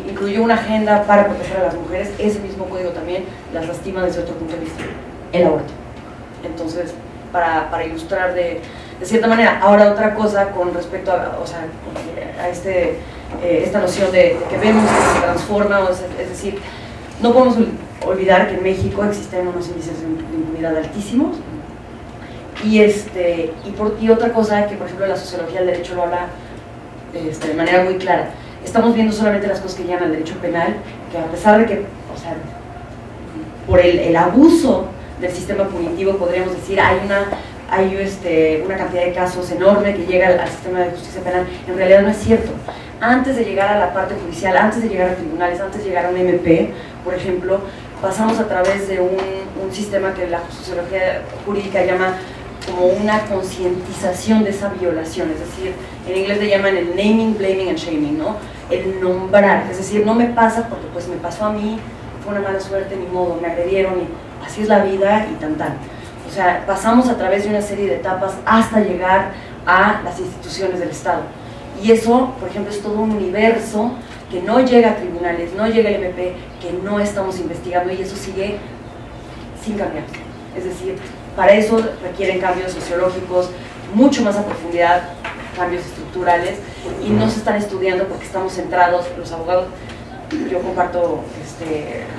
incluyó una agenda para proteger a las mujeres, ese mismo código también las lastima desde otro punto de vista, el aborto. Entonces, para ilustrar de cierta manera. Ahora, otra cosa con respecto a, esta noción de que vemos que se transforma, es decir, no podemos olvidar que en México existen unos índices de impunidad altísimos, y otra cosa que, por ejemplo, la sociología del derecho lo habla de manera muy clara. Estamos viendo solamente las cosas que llegan al derecho penal, que a pesar de que, o sea, por el abuso del sistema punitivo, podríamos decir, hay una cantidad de casos enorme que llega al sistema de justicia penal. En realidad no es cierto. Antes de llegar a la parte judicial, antes de llegar a tribunales, antes de llegar a un MP, por ejemplo, pasamos a través de un sistema que la sociología jurídica llama como una concientización de esa violación. Es decir, en inglés le llaman el naming, blaming and shaming, ¿no? El nombrar, es decir, no me pasa porque pues me pasó a mí, fue una mala suerte, ni modo, me agredieron, y así es la vida, y tan. O sea, pasamos a través de una serie de etapas hasta llegar a las instituciones del Estado. Y eso, por ejemplo, es todo un universo que no llega a tribunales, no llega al MP, que no estamos investigando, y eso sigue sin cambiar. Es decir, para eso requieren cambios sociológicos mucho más a profundidad, cambios estructurales, y no se están estudiando porque estamos centrados, los abogados. Yo comparto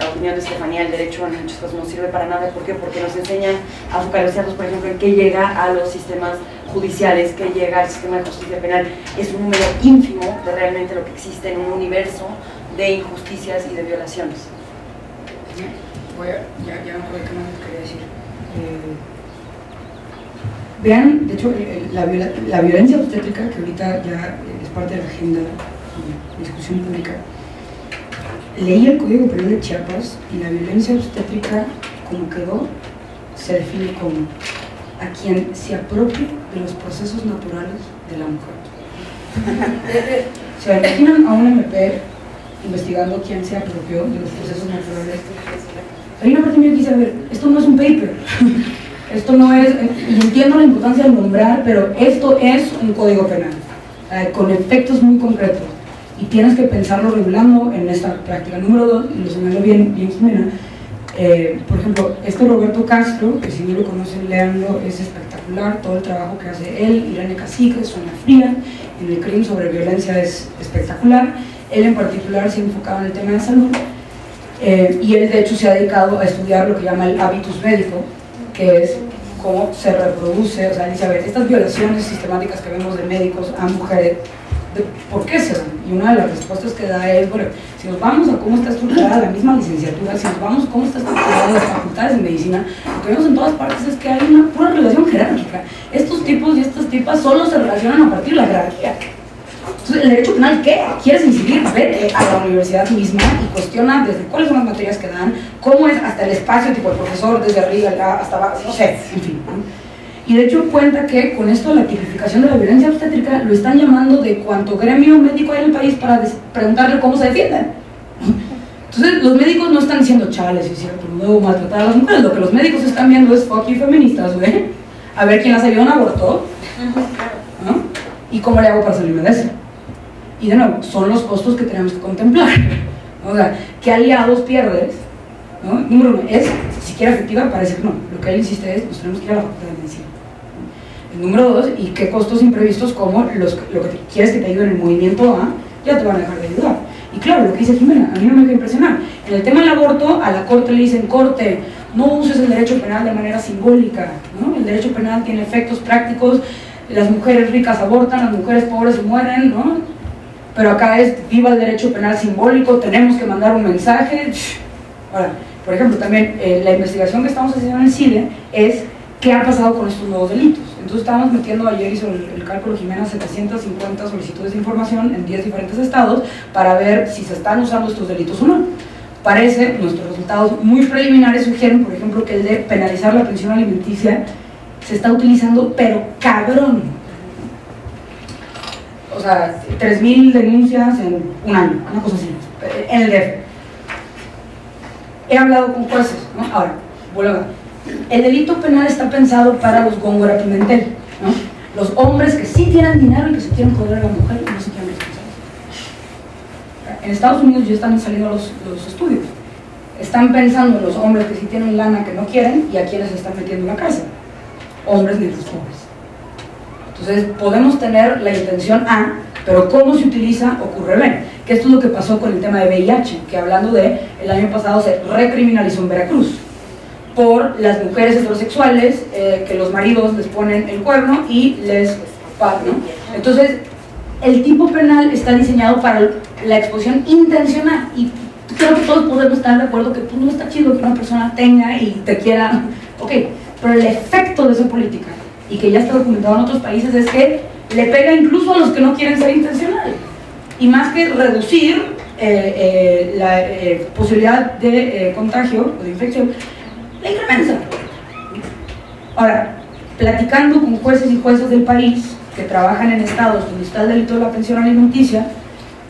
la opinión de Estefanía, el derecho en muchas cosas no sirve para nada. ¿Por qué? Porque nos enseñan a focalizarnos, por ejemplo, en qué llega a los sistemas judiciales, qué llega al sistema de justicia penal. Es un número ínfimo de realmente lo que existe en un universo de injusticias y de violaciones. ya me acuerdo qué más quería decir. Vean, de hecho, la violencia obstétrica, que ahorita ya es parte de la agenda y discusión pública. Leí el Código Penal de Chiapas y la violencia obstétrica, como quedó, se define como a quien se apropie de los procesos naturales de la mujer. ¿Se imaginan a un MP investigando quién se apropió de los procesos naturales? Hay una parte mía que dice, a ver, esto no es un paper, esto no es, y entiendo la importancia de nombrar, pero esto es un código penal, con efectos muy concretos, y tienes que pensarlo regulando en esta práctica. Número 2, y lo señaló bien Jimena, por ejemplo, Roberto Castro, que si no lo conocen, leanlo, es espectacular, todo el trabajo que hace él, Irene Cacique, Sonia Fría, en el crimen sobre violencia es espectacular. Él en particular se ha enfocado en el tema de salud, y él de hecho se ha dedicado a estudiar lo que llama el habitus médico, que es cómo se reproduce, o sea, dice, a ver, estas violaciones sistemáticas que vemos de médicos a mujeres, ¿por qué se dan? Y una de las respuestas que da es, bueno, si nos vamos a cómo está estructurada la misma licenciatura, si nos vamos a cómo está estructurada las facultades de medicina, lo que vemos en todas partes es que hay una pura relación jerárquica. Estos tipos y estas tipas solo se relacionan a partir de la jerarquía. Entonces, ¿el derecho penal qué? ¿Quieres incidir? Vete a la universidad misma y cuestiona desde cuáles son las materias que dan, cómo es hasta el espacio, tipo el profesor, desde arriba hasta abajo, no sé, en fin, ¿no? Y de hecho cuenta que con esto de la tipificación de la violencia obstétrica lo están llamando de cuánto gremio médico hay en el país para preguntarle cómo se defienden. Entonces los médicos no están diciendo, chale, si es cierto, no debo maltratar a las mujeres, lo que los médicos están viendo es fuck you feministas, güey, a ver quién las ayuda a un aborto, ¿no? Y cómo le hago para salirme de eso. Y de nuevo, son los costos que tenemos que contemplar, ¿no? O sea, ¿qué aliados pierdes? ¿No? Número 1, ¿es siquiera efectiva? Parece que no. Lo que él insiste es, nos tenemos que ir a la facultad de medicina. El número 2, ¿y qué costos imprevistos como lo que quieres que te ayude en el movimiento A, ya te van a dejar de ayudar? Y claro, lo que dice Jimena, a mí no me deja impresionar. En el tema del aborto, a la corte le dicen, corte, no uses el derecho penal de manera simbólica, ¿no? El derecho penal tiene efectos prácticos, las mujeres ricas abortan, las mujeres pobres se mueren, ¿no? Pero acá es, viva el derecho penal simbólico, tenemos que mandar un mensaje. Ahora, por ejemplo, también la investigación que estamos haciendo en el CIDE es qué ha pasado con estos nuevos delitos. Entonces estábamos metiendo, ayer hizo el cálculo Jimena, 750 solicitudes de información en 10 diferentes estados para ver si se están usando estos delitos o no. Parece, nuestros resultados muy preliminares sugieren, por ejemplo, que el de penalizar la pensión alimenticia se está utilizando, pero cabrón. O sea, 3.000 denuncias en un año, una cosa así, en el DF. He hablado con jueces, ¿no? Ahora, vuelvo a ver. El delito penal está pensado para los Góngora Pimentel, ¿no? Los hombres que sí tienen dinero y que se quieren joder a la mujer y no se quieren responsabilizar. En Estados Unidos ya están saliendo los estudios. Están pensando en los hombres que sí tienen lana que no quieren y a quienes se están metiendo en la cárcel. Hombres negros pobres. Entonces, podemos tener la intención A, pero cómo se utiliza ocurre B. Que esto es lo que pasó con el tema de VIH, que hablando de, el año pasado se recriminalizó en Veracruz por las mujeres heterosexuales, que los maridos les ponen el cuerno y les pagan, ¿no? Entonces, el tipo penal está diseñado para la exposición intencional y creo que todos podemos estar de acuerdo que pues, no está chido que una persona tenga y te quiera, ok, pero el efecto de esa política, y que ya está documentado en otros países, es que le pega incluso a los que no quieren ser intencionales. Y más que reducir la posibilidad de contagio o de infección, la incrementa. Ahora, platicando con jueces y juezas del país que trabajan en estados donde está el delito de la pensión alimenticia,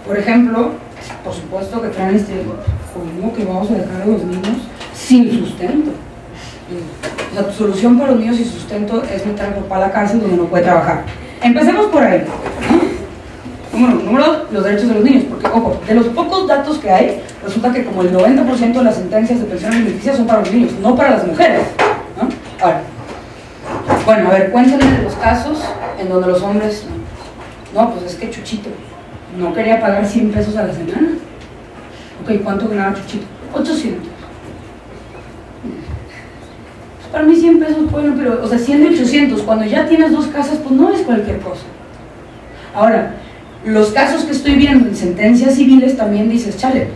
por ejemplo, por supuesto que traen ¿cómo que vamos a dejar a los niños sin sustento? O sea, tu solución para los niños sin sustento es meter a papá a la cárcel donde no puede trabajar. Empecemos por ahí, ¿no? Número 2, los derechos de los niños, porque, ojo, de los pocos datos que hay, resulta que como el 90% de las sentencias de pensión alimenticia son para los niños, no para las mujeres, ¿no? Ahora, bueno, a ver, cuéntenme de los casos en donde los hombres, no, pues es que Chuchito no quería pagar 100 pesos a la semana. Ok, ¿cuánto ganaba Chuchito? 800. Pues para mí 100 pesos, bueno, pero, o sea, 100 de 800, cuando ya tienes 2 casas, pues no es cualquier cosa. Ahora, los casos que estoy viendo en sentencias civiles también dices, chale,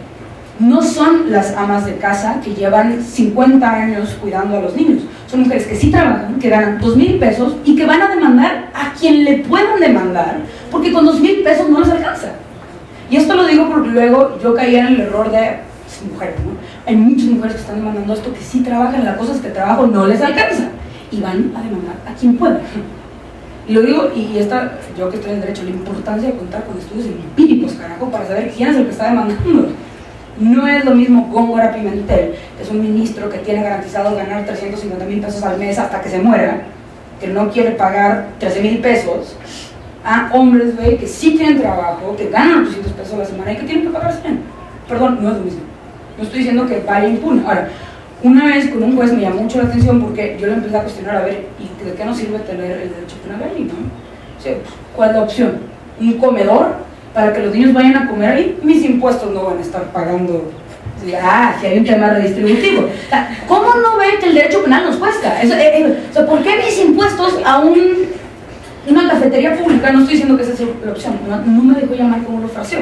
no son las amas de casa que llevan 50 años cuidando a los niños. Son mujeres que sí trabajan, que ganan 2,000 pesos y que van a demandar a quien le puedan demandar, porque con 2,000 pesos no les alcanza. Y esto lo digo porque luego yo caía en el error de mujeres, ¿no? Hay muchas mujeres que están demandando esto, que sí trabajan, la cosa es que el trabajo no les alcanza y van a demandar a quien pueda. Y lo digo, y esta, yo que estoy en derecho, la importancia de contar con estudios empíricos, carajo, para saber quién es el que está demandando. No es lo mismo Góngora Pimentel, que es un ministro que tiene garantizado ganar 350,000 pesos al mes hasta que se muera, que no quiere pagar 13,000 pesos, a hombres, güey, que sí tienen trabajo, que ganan 800 pesos a la semana y que tienen que pagar 100. Perdón, no es lo mismo. No estoy diciendo que vaya impune. Ahora, una vez con un juez me llamó mucho la atención porque yo le empecé a cuestionar, a ver, ¿y de qué nos sirve tener el derecho penal ahí, no? O sea, ¿cuál es la opción? ¿Un comedor para que los niños vayan a comer ahí? Mis impuestos no van a estar pagando. Si hay un tema redistributivo. O sea, ¿cómo no ven que el derecho penal nos cuesta? O sea, ¿por qué mis impuestos a una cafetería pública? No estoy diciendo que esa es la opción, no me dejó llamar como lo fraseó.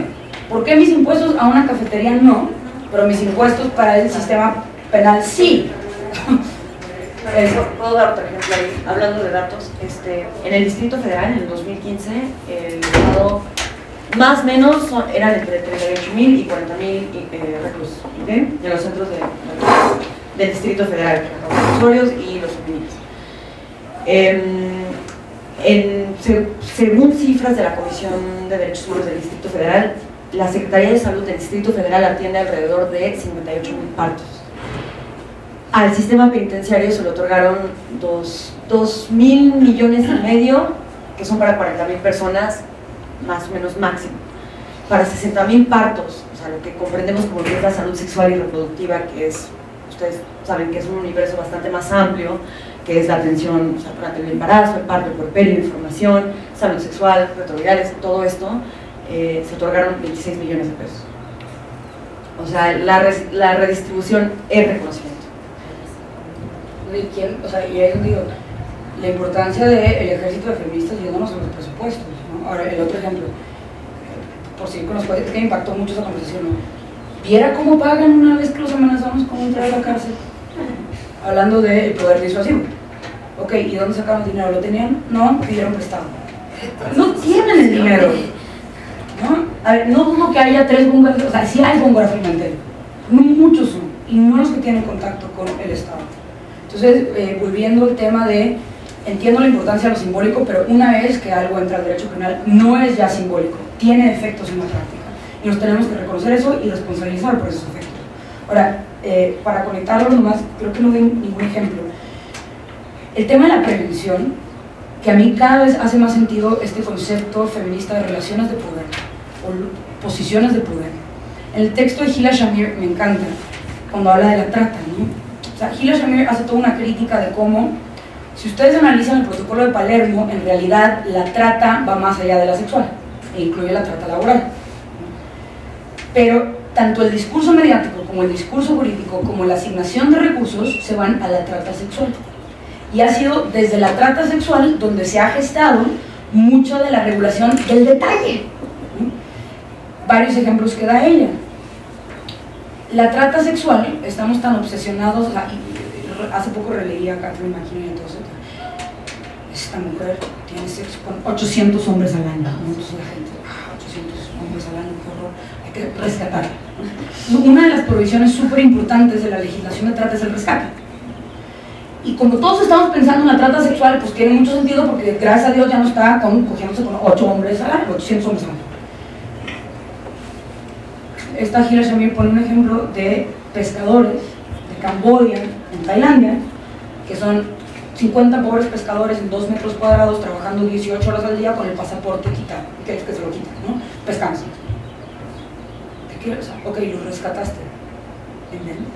¿Por qué mis impuestos a una cafetería no, pero mis impuestos para el sistema penal sí? ¿Puedo dar otro ejemplo ahí? Hablando de datos, en el Distrito Federal, en el 2015, el Estado más o menos eran entre 38,000 y 40,000 reclusos, ¿okay? En los centros del Distrito Federal, los reclusorios y los feministas. Según cifras de la Comisión de Derechos Humanos del Distrito Federal, la Secretaría de Salud del Distrito Federal atiende alrededor de 58,000 partos. Al sistema penitenciario se le otorgaron 2,000 millones y medio, que son para 40,000 personas, más o menos máximo. Para 60,000 partos, o sea, lo que comprendemos como que es la salud sexual y reproductiva, que es, ustedes saben que es un universo bastante más amplio, que es la atención, o sea, durante el embarazo, el parto, el puerperio, información, salud sexual, retrovirales, todo esto, se otorgaron 26 millones de pesos. O sea, la redistribución es reconocimiento. O sea, y ahí digo, la importancia del ejército de feministas yéndonos a los presupuestos, ¿no? Ahora, el otro ejemplo, por si conozco, que me impactó mucho esa conversación, ¿no? ¿Viera cómo pagan una vez que los amenazamos con entrar a la cárcel? Hablando del poder disuasivo. Ok, ¿y dónde sacaron el dinero? ¿Lo tenían? No, pidieron prestado. No tienen el dinero, ¿no? A ver, no dudo que haya 3 Góngoras, o sea, sí hay Góngora Pimentel, no muchos son, y no los que tienen contacto con el Estado. Entonces, volviendo al tema de, entiendo la importancia de lo simbólico, pero una vez que algo entra al derecho penal, no es ya simbólico, tiene efectos en la práctica, y nos tenemos que reconocer eso y responsabilizar por esos efectos. Ahora, para conectarlo nomás, creo que no doy ningún ejemplo. El tema de la prevención, que a mí cada vez hace más sentido este concepto feminista de relaciones de poder, o posiciones de poder. En el texto de Gila Shamir me encanta, cuando habla de la trata, ¿no? O sea, Gila Shamir hace toda una crítica de cómo, si ustedes analizan el protocolo de Palermo, en realidad la trata va más allá de la sexual, e incluye la trata laboral. Pero tanto el discurso mediático como el discurso jurídico, como la asignación de recursos, se van a la trata sexual. Y ha sido desde la trata sexual donde se ha gestado mucho de la regulación del detalle. Varios ejemplos que da ella. La trata sexual, estamos tan obsesionados, o sea, hace poco releí a Catherine McKinnon y todo eso. Esta mujer tiene sexo con 800 hombres al año, ¿no? Entonces la gente, 800 hombres al año, qué horror, hay que rescatar. Una de las provisiones súper importantes de la legislación de trata es el rescate. Y como todos estamos pensando en la trata sexual, pues tiene mucho sentido porque gracias a Dios ya no está cogiéndose con 8 hombres al año, 800 hombres al año. Esta Gila Shamir pone un ejemplo de pescadores de Camboya, en Tailandia, que son 50 pobres pescadores en 2 metros cuadrados trabajando 18 horas al día con el pasaporte quitado, que es que se lo quitan, ¿no? Pescando. ¿Qué quieres? Ok, los rescataste. ¿Entiendes?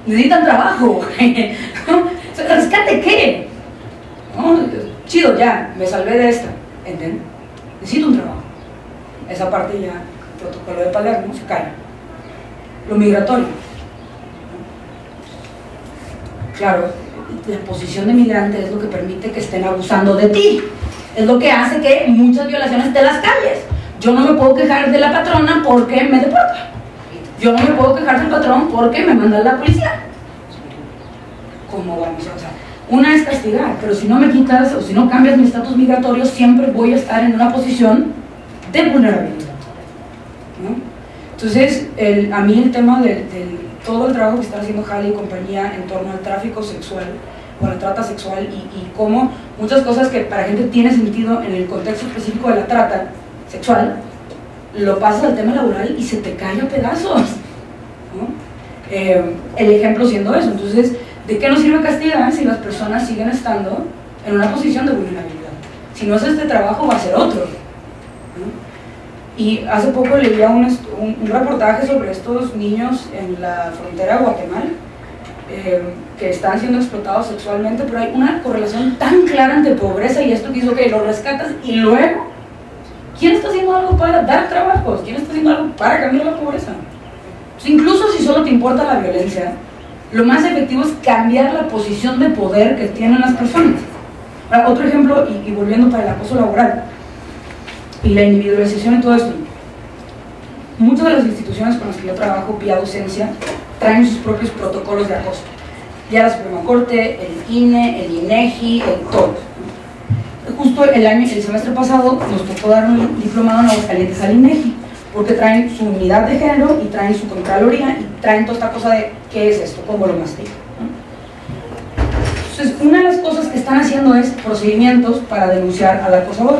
Necesitan trabajo. ¿Rescate qué? ¿No? Chido, ya, me salvé de esta. ¿Entiendes? Necesito un trabajo. Esa parte ya, el protocolo de Palermo, se cae. Lo migratorio. Claro, la posición de migrante es lo que permite que estén abusando de ti. Es lo que hace que muchas violaciones de las calles. Yo no me puedo quejar de la patrona porque me deporta. Yo no me puedo quejar del patrón porque me manda la policía. ¿Cómo vamos? O sea, una es castigar, pero si no me quitas o si no cambias mi estatus migratorio, siempre voy a estar en una posición de vulnerabilidad, ¿no? Entonces, a mí el tema de todo el trabajo que está haciendo Jali y compañía en torno al tráfico sexual, o a la trata sexual, y cómo muchas cosas que para gente tiene sentido en el contexto específico de la trata sexual, lo pasas al tema laboral y se te cae a pedazos, ¿no? El ejemplo siendo eso. Entonces, ¿de qué nos sirve castigar si las personas siguen estando en una posición de vulnerabilidad? Si no es este trabajo, va a ser otro, ¿no? Y hace poco leía un reportaje sobre estos niños en la frontera de Guatemala que están siendo explotados sexualmente, pero hay una correlación tan clara entre pobreza y esto que hizo que los rescatas y luego, ¿quién está haciendo algo para dar trabajos? ¿Quién está haciendo algo para cambiar la pobreza? Pues incluso si solo te importa la violencia, lo más efectivo es cambiar la posición de poder que tienen las personas. Ahora, otro ejemplo, y volviendo para el acoso laboral y la individualización y todo esto, muchas de las instituciones con las que yo trabajo vía docencia traen sus propios protocolos de acoso. Ya la Suprema Corte, el INE, el INEGI, el todo. Justo el semestre pasado nos tocó dar un diplomado en Aguascalientes al INEGI, porque traen su unidad de género y traen su contraloría y traen toda esta cosa de qué es esto, cómo lo mastico. Entonces, una de las cosas que están haciendo es procedimientos para denunciar al acosador.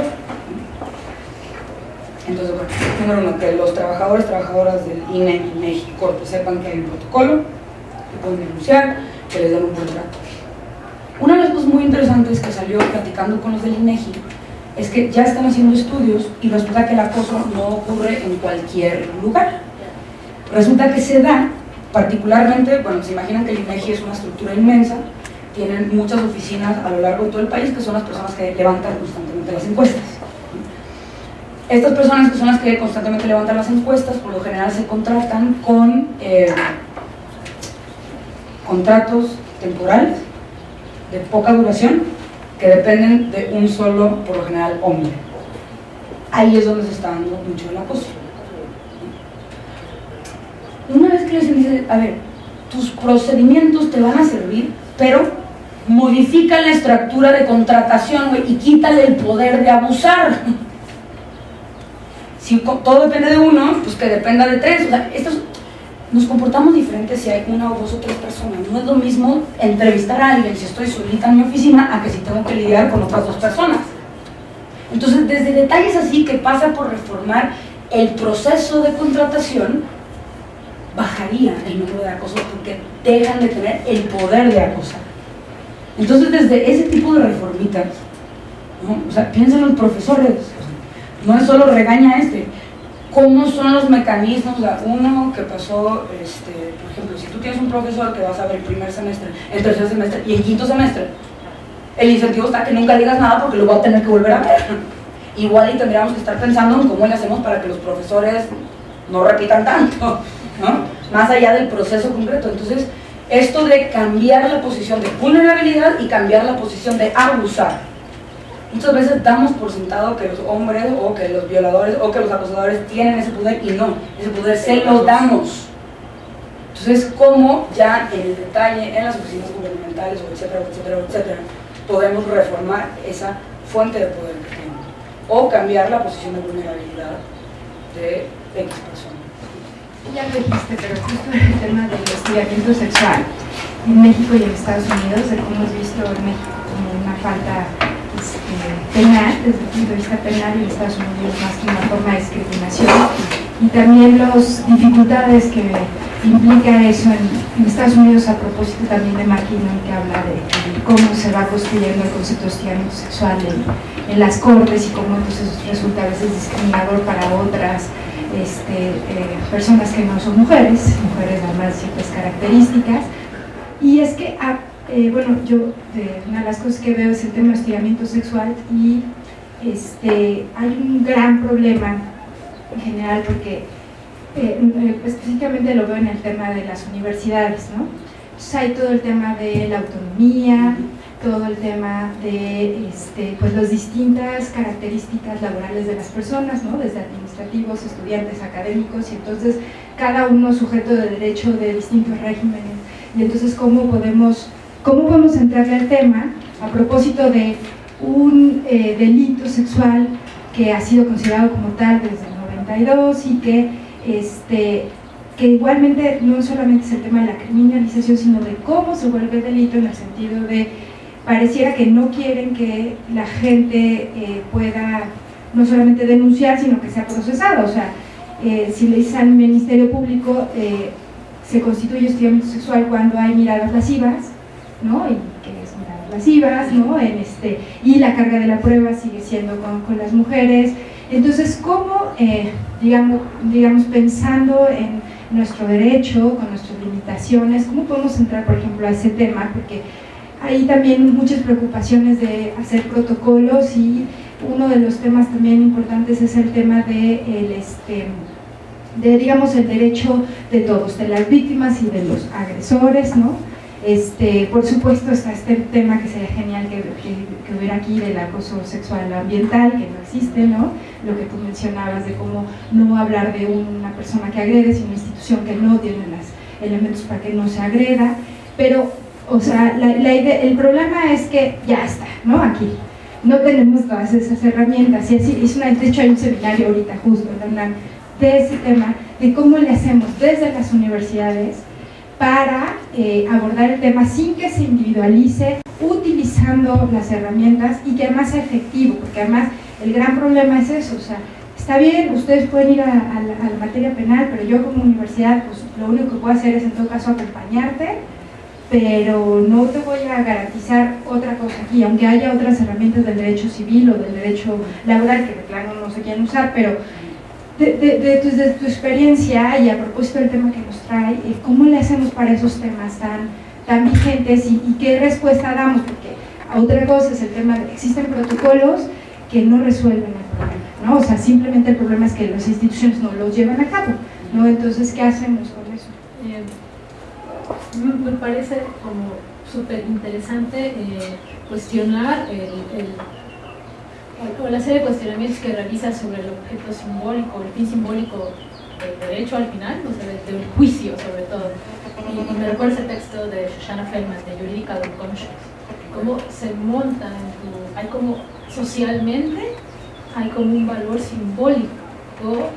Entonces, bueno, número uno, que los trabajadoras del INE, INEGI, Corte sepan que hay un protocolo, que pueden denunciar, que les den un contrato. Una de las cosas muy interesantes que salió platicando con los del INEGI es que ya están haciendo estudios y resulta que el acoso no ocurre en cualquier lugar. Resulta que se da, particularmente, bueno, se imaginan que el INEGI es una estructura inmensa, tienen muchas oficinas a lo largo de todo el país que son las personas que levantan constantemente las encuestas. Estas personas que son las que constantemente levantan las encuestas, por lo general se contratan con contratos temporales de poca duración que dependen de un solo, por lo general, hombre. Ahí es donde se está dando mucho el acoso. Una vez que les dice, a ver, tus procedimientos te van a servir, pero modifica la estructura de contratación, güey, y quítale el poder de abusar. Si todo depende de uno, pues que dependa de tres. O sea, nos comportamos diferentes si hay una o dos o tres personas. No es lo mismo entrevistar a alguien si estoy solita en mi oficina a que si tengo que lidiar con otras dos personas. Entonces, desde detalles así que pasa por reformar el proceso de contratación, bajaría el número de acosos porque dejan de tener el poder de acosar. Entonces, desde ese tipo de reformitas, ¿no? O sea, piensen los profesores, no es solo regaña ¿cómo son los mecanismos? O sea, uno que pasó, por ejemplo, si tú tienes un profesor que vas a ver el primer semestre, el tercer semestre y el quinto semestre, el incentivo está que nunca digas nada porque lo va a tener que volver a ver. Igual y tendríamos que estar pensando en cómo le hacemos para que los profesores no repitan tanto, ¿no? Más allá del proceso concreto. Entonces, esto de cambiar la posición de vulnerabilidad y cambiar la posición de abusar. Muchas veces damos por sentado que los hombres o que los violadores o que los acosadores tienen ese poder y no, ese poder se lo damos. Entonces, ¿cómo ya en el detalle, en las oficinas gubernamentales, o etcétera, etcétera, etcétera, podemos reformar esa fuente de poder que tenemos? O cambiar la posición de vulnerabilidad de X personas. Ya lo dijiste, pero justo en el tema del hostigamiento sexual en México y en Estados Unidos, de cómo hemos visto en México como una falta penal, desde el punto de vista penal, y en Estados Unidos más que una forma de discriminación, y también las dificultades que implica eso en Estados Unidos, a propósito también de McKinnon, que habla de cómo se va construyendo el concepto de hostigamiento sexual en las cortes y cómo entonces resulta a veces discriminador para otras personas que no son mujeres además de ciertas características. Y es que bueno, yo una de las cosas que veo es el tema de hostigamiento sexual, y hay un gran problema en general porque específicamente lo veo en el tema de las universidades, ¿no? Entonces hay todo el tema de la autonomía, todo el tema de pues las distintas características laborales de las personas, ¿no? Desde administración administrativos, estudiantes, académicos, y entonces cada uno sujeto de derecho de distintos regímenes. Y entonces, ¿cómo podemos entrarle al tema a propósito de un delito sexual que ha sido considerado como tal desde el 92 y que igualmente no solamente es el tema de la criminalización, sino de cómo se vuelve delito, en el sentido de pareciera que no quieren que la gente pueda no solamente denunciar, sino que sea procesado. O sea, si le dicen al Ministerio Público, se constituye hostigamiento sexual cuando hay miradas lascivas, ¿no? Y que es miradas lascivas, ¿no? Y la carga de la prueba sigue siendo con las mujeres. Entonces, ¿cómo, digamos, pensando en nuestro derecho, con nuestras limitaciones, cómo podemos entrar, por ejemplo, a ese tema? Porque hay también muchas preocupaciones de hacer protocolos, y uno de los temas también importantes es el tema de digamos, el derecho de todos, de las víctimas y de los agresores, ¿no? Por supuesto está este tema que sería genial que hubiera aquí, del acoso sexual ambiental, que no existe, ¿no? Lo que tú mencionabas de cómo no hablar de una persona que agrede, sino una institución que no tiene los elementos para que no se agreda. Pero, o sea, el problema es que ya está, ¿no? Aquí no tenemos todas esas herramientas, y así, de hecho hay un seminario ahorita justo en la UNAM de ese tema, de cómo le hacemos desde las universidades para abordar el tema sin que se individualice, utilizando las herramientas, y que además sea efectivo, porque además el gran problema es eso. O sea, está bien, ustedes pueden ir a la materia penal, pero yo como universidad, pues lo único que puedo hacer es en todo caso acompañarte, pero no te voy a garantizar otra cosa aquí, aunque haya otras herramientas del derecho civil o del derecho laboral que de plano no se quieren usar. Pero de tu experiencia, y a propósito del tema que nos trae, ¿cómo le hacemos para esos temas tan vigentes, y qué respuesta damos? Porque otra cosa es el tema de existen protocolos que no resuelven el problema, ¿no? O sea, simplemente el problema es que las instituciones no los llevan a cabo, ¿no? Entonces, ¿qué hacemos con eso? Me parece como súper interesante cuestionar o la serie de cuestionamientos que realiza sobre el objeto simbólico, el fin simbólico del derecho al final, o sea, del juicio sobre todo. Y me recuerda ese texto de Shoshana Feldman, de Juridical Unconscious, cómo se monta hay como socialmente, hay como un valor simbólico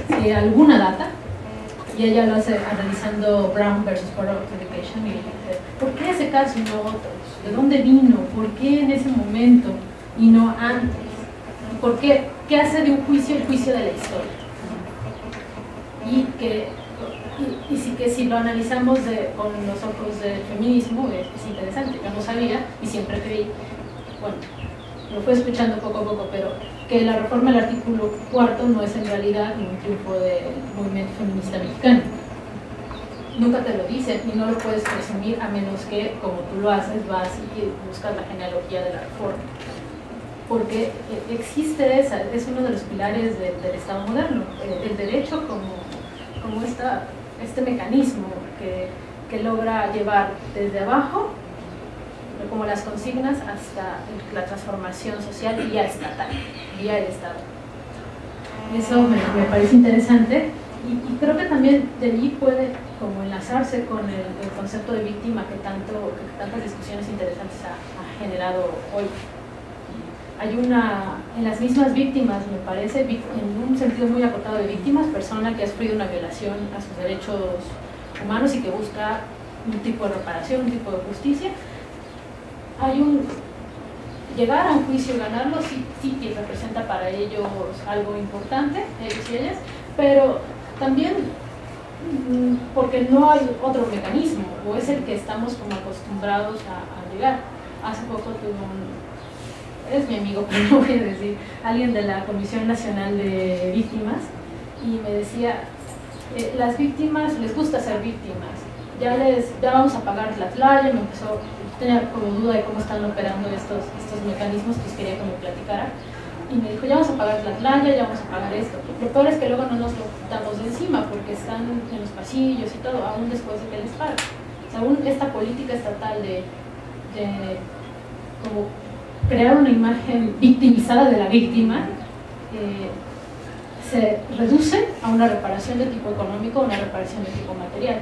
de alguna data, y ella lo hace analizando Brown versus Board of Education, y dice, ¿por qué ese caso y no otros? ¿De dónde vino? ¿Por qué en ese momento y no antes? ¿Por qué? ¿Qué hace de un juicio el juicio de la historia? Y si lo analizamos con los ojos del feminismo, es interesante. Yo no sabía y siempre creí, bueno, lo fui escuchando poco a poco, pero que la reforma del artículo 4 no es en realidad un triunfo del movimiento feminista mexicano. Nunca te lo dicen y no lo puedes presumir, a menos que, como tú lo haces, vas y buscas la genealogía de la reforma. Porque existe es uno de los pilares del Estado moderno, el derecho como este mecanismo que logra llevar desde abajo, como las consignas, hasta la transformación social vía estatal, vía el Estado. Eso me parece interesante, y creo que también de allí puede como enlazarse con el concepto de víctima que tantas discusiones interesantes ha generado hoy. Hay en las mismas víctimas, me parece, en un sentido muy acotado de víctimas, persona que ha sufrido una violación a sus derechos humanos y que busca un tipo de reparación, un tipo de justicia. Llegar a un juicio y ganarlo sí que representa para ellos algo importante, ellos y ellas, pero también porque no hay otro mecanismo, o es el que estamos como acostumbrados a llegar. Hace poco es mi amigo, pero no voy a decir, alguien de la Comisión Nacional de Víctimas, y me decía, las víctimas les gusta ser víctimas, ya vamos a pagar la playa, tenía como duda de cómo están operando estos mecanismos, pues quería que me platicara, y me dijo, ya vamos a pagar la playa, ya vamos a pagar esto. Lo peor es que luego no nos lo quitamos de encima, porque están en los pasillos y todo, aún después de que les pagan. O sea, aún esta política estatal de como crear una imagen victimizada de la víctima, se reduce a una reparación de tipo económico o una reparación de tipo material.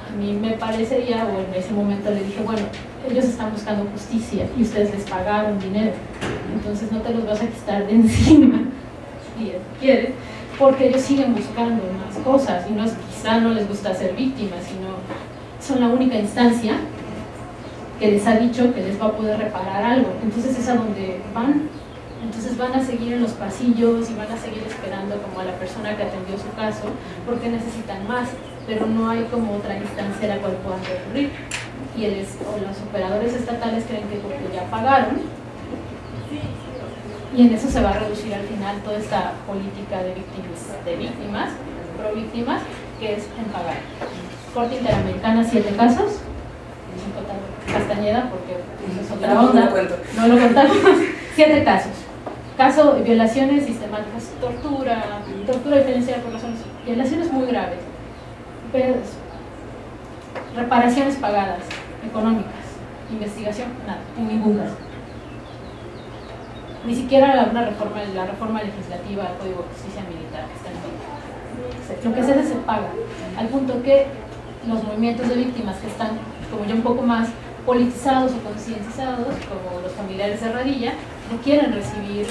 A mí me parecería, o en ese momento le dije, bueno, ellos están buscando justicia y ustedes les pagaron dinero, entonces no te los vas a quitar de encima, si quieres, porque ellos siguen buscando más cosas, y no es, quizá no les gusta ser víctimas, sino son la única instancia que les ha dicho que les va a poder reparar algo. Entonces es a donde van. Entonces van a seguir en los pasillos y van a seguir esperando como a la persona que atendió su caso, porque necesitan más, pero no hay como otra instancia a la cual puedan recurrir. Y los operadores estatales creen que porque ya pagaron, y en eso se va a reducir al final toda esta política de víctimas, pro víctimas, que es en pagar. Corte Interamericana, 7 casos, sin contar Castañeda, porque es otra onda, no lo contamos. 7 casos. Caso de violaciones sistemáticas, tortura diferenciada por razones, violaciones muy graves, pero reparaciones pagadas, económicas, investigación, nada, en ningún caso. Ni siquiera la reforma legislativa al Código de Justicia Militar que está en vigor. Lo que se hace se paga, al punto que los movimientos de víctimas que están como ya un poco más politizados o concienciados, como los familiares de Radilla, no quieren recibir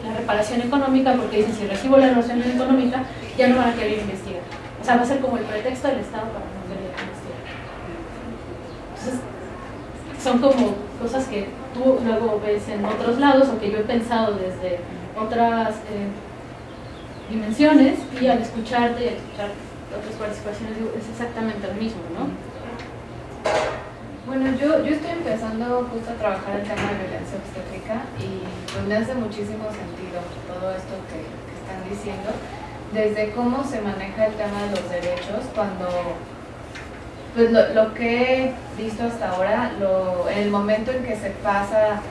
la reparación económica porque dicen, si recibo la reparación económica ya no van a querer investigar. O sea, va a ser como el pretexto del Estado para no querer investigar. Entonces, son como cosas que tú luego ves en otros lados o que yo he pensado desde otras dimensiones, y al escucharte y al escuchar otras participaciones digo, es exactamente lo mismo, ¿no? Bueno, yo estoy empezando justo a trabajar el tema de violencia obstétrica y pues me hace muchísimo sentido todo esto que están diciendo, desde cómo se maneja el tema de los derechos, cuando pues lo que he visto hasta ahora, en el momento en que se pasa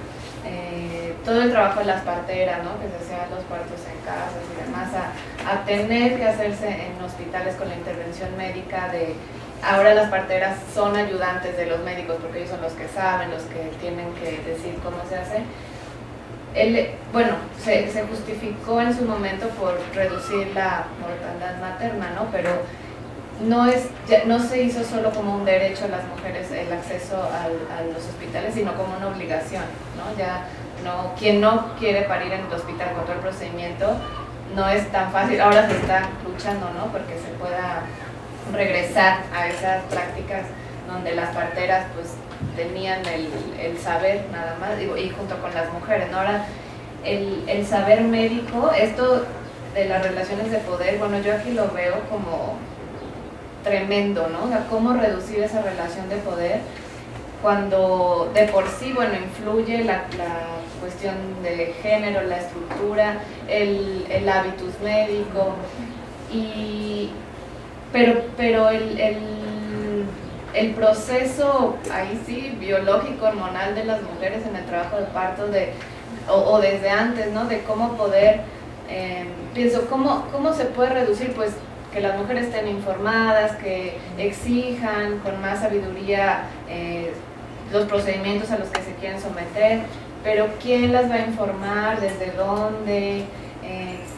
todo el trabajo de las parteras, ¿no? Que se hacían los partos en casas y demás, a tener que hacerse en hospitales con la intervención médica de... Ahora las parteras son ayudantes de los médicos porque ellos son los que saben, los que tienen que decir cómo se hace. Bueno, se justificó en su momento por reducir la mortandad materna, ¿no? Pero no se hizo solo como un derecho a las mujeres el acceso a los hospitales, sino como una obligación, ¿no? Ya quien no quiere parir en el hospital con todo el procedimiento, no es tan fácil. Ahora se está luchando, ¿no? Porque se pueda regresar a esas prácticas donde las parteras pues tenían el saber nada más, y junto con las mujeres, ¿no? Ahora el saber médico, esto de las relaciones de poder, bueno, yo aquí lo veo como tremendo, ¿no? O sea, cómo reducir esa relación de poder cuando de por sí, bueno, influye la cuestión de género, la estructura, el hábitus médico, pero el proceso, ahí sí, biológico, hormonal de las mujeres en el trabajo de parto, o desde antes, ¿no? De cómo poder, pienso, ¿cómo se puede reducir? Pues que las mujeres estén informadas, que exijan con más sabiduría los procedimientos a los que se quieren someter, pero ¿quién las va a informar? ¿Desde dónde?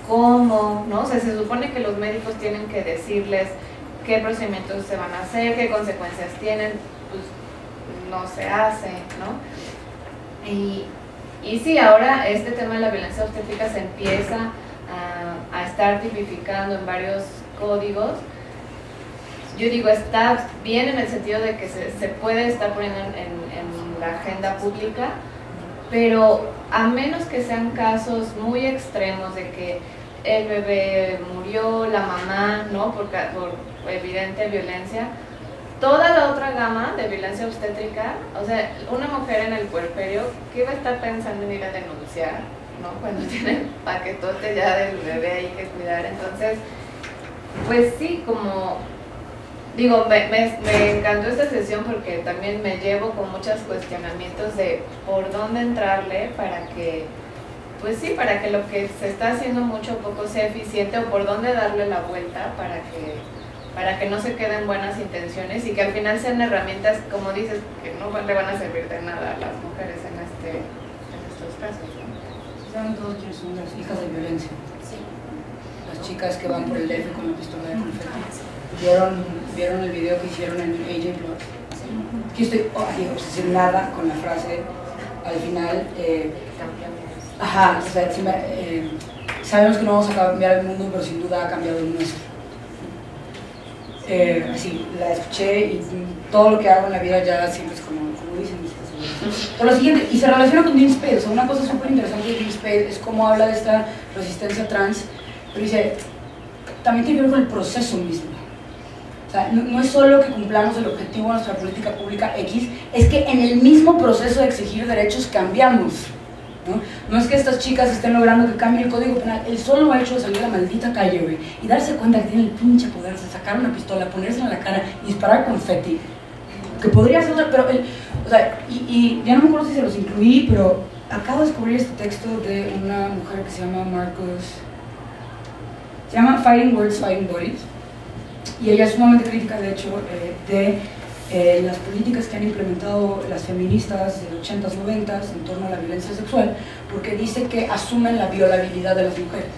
¿Cómo? ¿No? O sea, se supone que los médicos tienen que decirles qué procedimientos se van a hacer, qué consecuencias tienen, pues no se hace, ¿no? Y sí, ahora este tema de la violencia obstétrica se empieza a estar tipificando en varios códigos. Yo digo, está bien en el sentido de que se puede estar poniendo en la agenda pública, pero a menos que sean casos muy extremos de que el bebé murió, la mamá, ¿no? Por evidente violencia, toda la otra gama de violencia obstétrica, o sea, una mujer en el puerperio, ¿qué va a estar pensando en ir a denunciar, ¿no? Cuando tiene el paquetote ya del bebé ahí que cuidar. Entonces, pues sí, como digo, me encantó esta sesión porque también me llevo con muchos cuestionamientos de por dónde entrarle para que, pues sí, para que lo que se está haciendo mucho o poco sea eficiente, o por dónde darle la vuelta para que no se queden buenas intenciones y que al final sean herramientas, como dices, que no le van a servir de nada a las mujeres en estos casos, ¿no? Saben todos quiénes son las hijas de violencia. Las chicas que van por el DF con la pistola de confeti. ¿Vieron el video que hicieron en AJ Plus? Aquí estoy obsesionada con la frase al final. O sea, sabemos que no vamos a cambiar el mundo, pero sin duda ha cambiado el nuestro. Así, la escuché y todo lo que hago en la vida ya siempre es como dicen mis hijas. Por lo siguiente, y se relaciona con Dean Spade. O sea, una cosa súper interesante de Dean Spade es cómo habla de esta resistencia trans, pero dice, también tiene que ver con el proceso mismo. O sea, no es solo que cumplamos el objetivo de nuestra política pública X, es que en el mismo proceso de exigir derechos cambiamos. No es que estas chicas estén logrando que cambie el código penal, el solo hecho de salir a la maldita calle, güey, y darse cuenta que tienen el pinche poder de sacar una pistola, ponérsela en la cara y disparar confeti, que podría ser, pero o sea, y ya no me acuerdo si se los incluí, pero acabo de descubrir este texto de una mujer que se llama se llama Fighting Words, Fighting Bodies, y ella es sumamente crítica, de hecho, de las políticas que han implementado las feministas de los 80s, 90s en torno a la violencia sexual, porque dice que asumen la violabilidad de las mujeres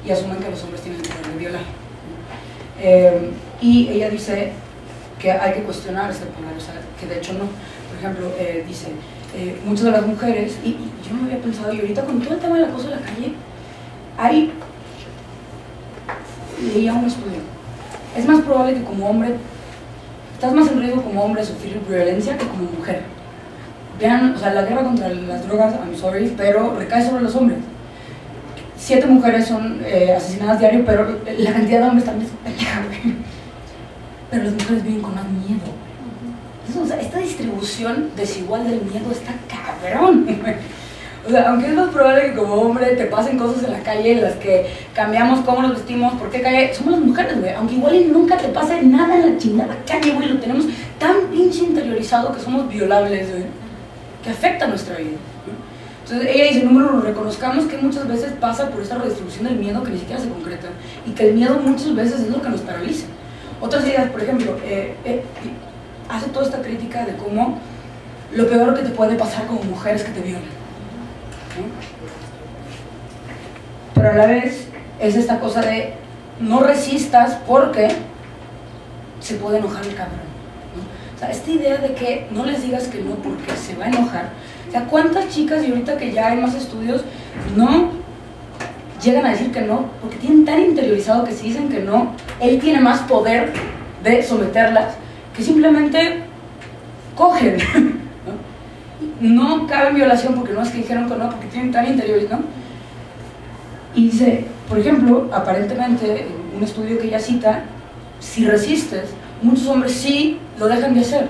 y asumen que los hombres tienen el poder de violar. Y ella dice que hay que cuestionar este poder, o sea, que de hecho no. Por ejemplo, dice, muchas de las mujeres, y yo no había pensado, y ahorita con todo el tema del acoso en la calle, leía un estudio, es más probable que como hombre estás más en riesgo como hombre de sufrir violencia que como mujer. Vean, o sea, la guerra contra las drogas, I'm sorry, pero recae sobre los hombres. 7 mujeres son asesinadas diario, pero la cantidad de hombres también es pendeja, güey. Pero las mujeres viven con más miedo. Entonces, o sea, esta distribución desigual del miedo está cabrón, güey. O sea, aunque es más probable que como hombre te pasen cosas en la calle en las que cambiamos cómo nos vestimos, por qué calle, somos las mujeres, güey. Aunque igual y nunca te pase nada en la chingada calle, güey, lo tenemos tan pinche interiorizado que somos violables, güey, que afecta nuestra vida, ¿no? Entonces ella dice, número uno, reconozcamos que muchas veces pasa por esta redistribución del miedo que ni siquiera se concreta y que el miedo muchas veces es lo que nos paraliza. Otras ideas, por ejemplo, hace toda esta crítica de cómo lo peor que te puede pasar como mujer es que te violen, ¿no? Pero a la vez es esta cosa de no resistas porque se puede enojar el cabrón, ¿no? O sea, esta idea de que no les digas que no porque se va a enojar. O sea, ¿cuántas chicas, y ahorita que ya hay más estudios, no llegan a decir que no porque tienen tan interiorizado que si dicen que no, él tiene más poder de someterlas que simplemente cogen, ¿no? No cabe violación porque no es que dijeron que no, porque tienen tan interiorizado, ¿no? Y dice, por ejemplo, aparentemente, en un estudio que ella cita, si resistes, muchos hombres sí lo dejan de hacer,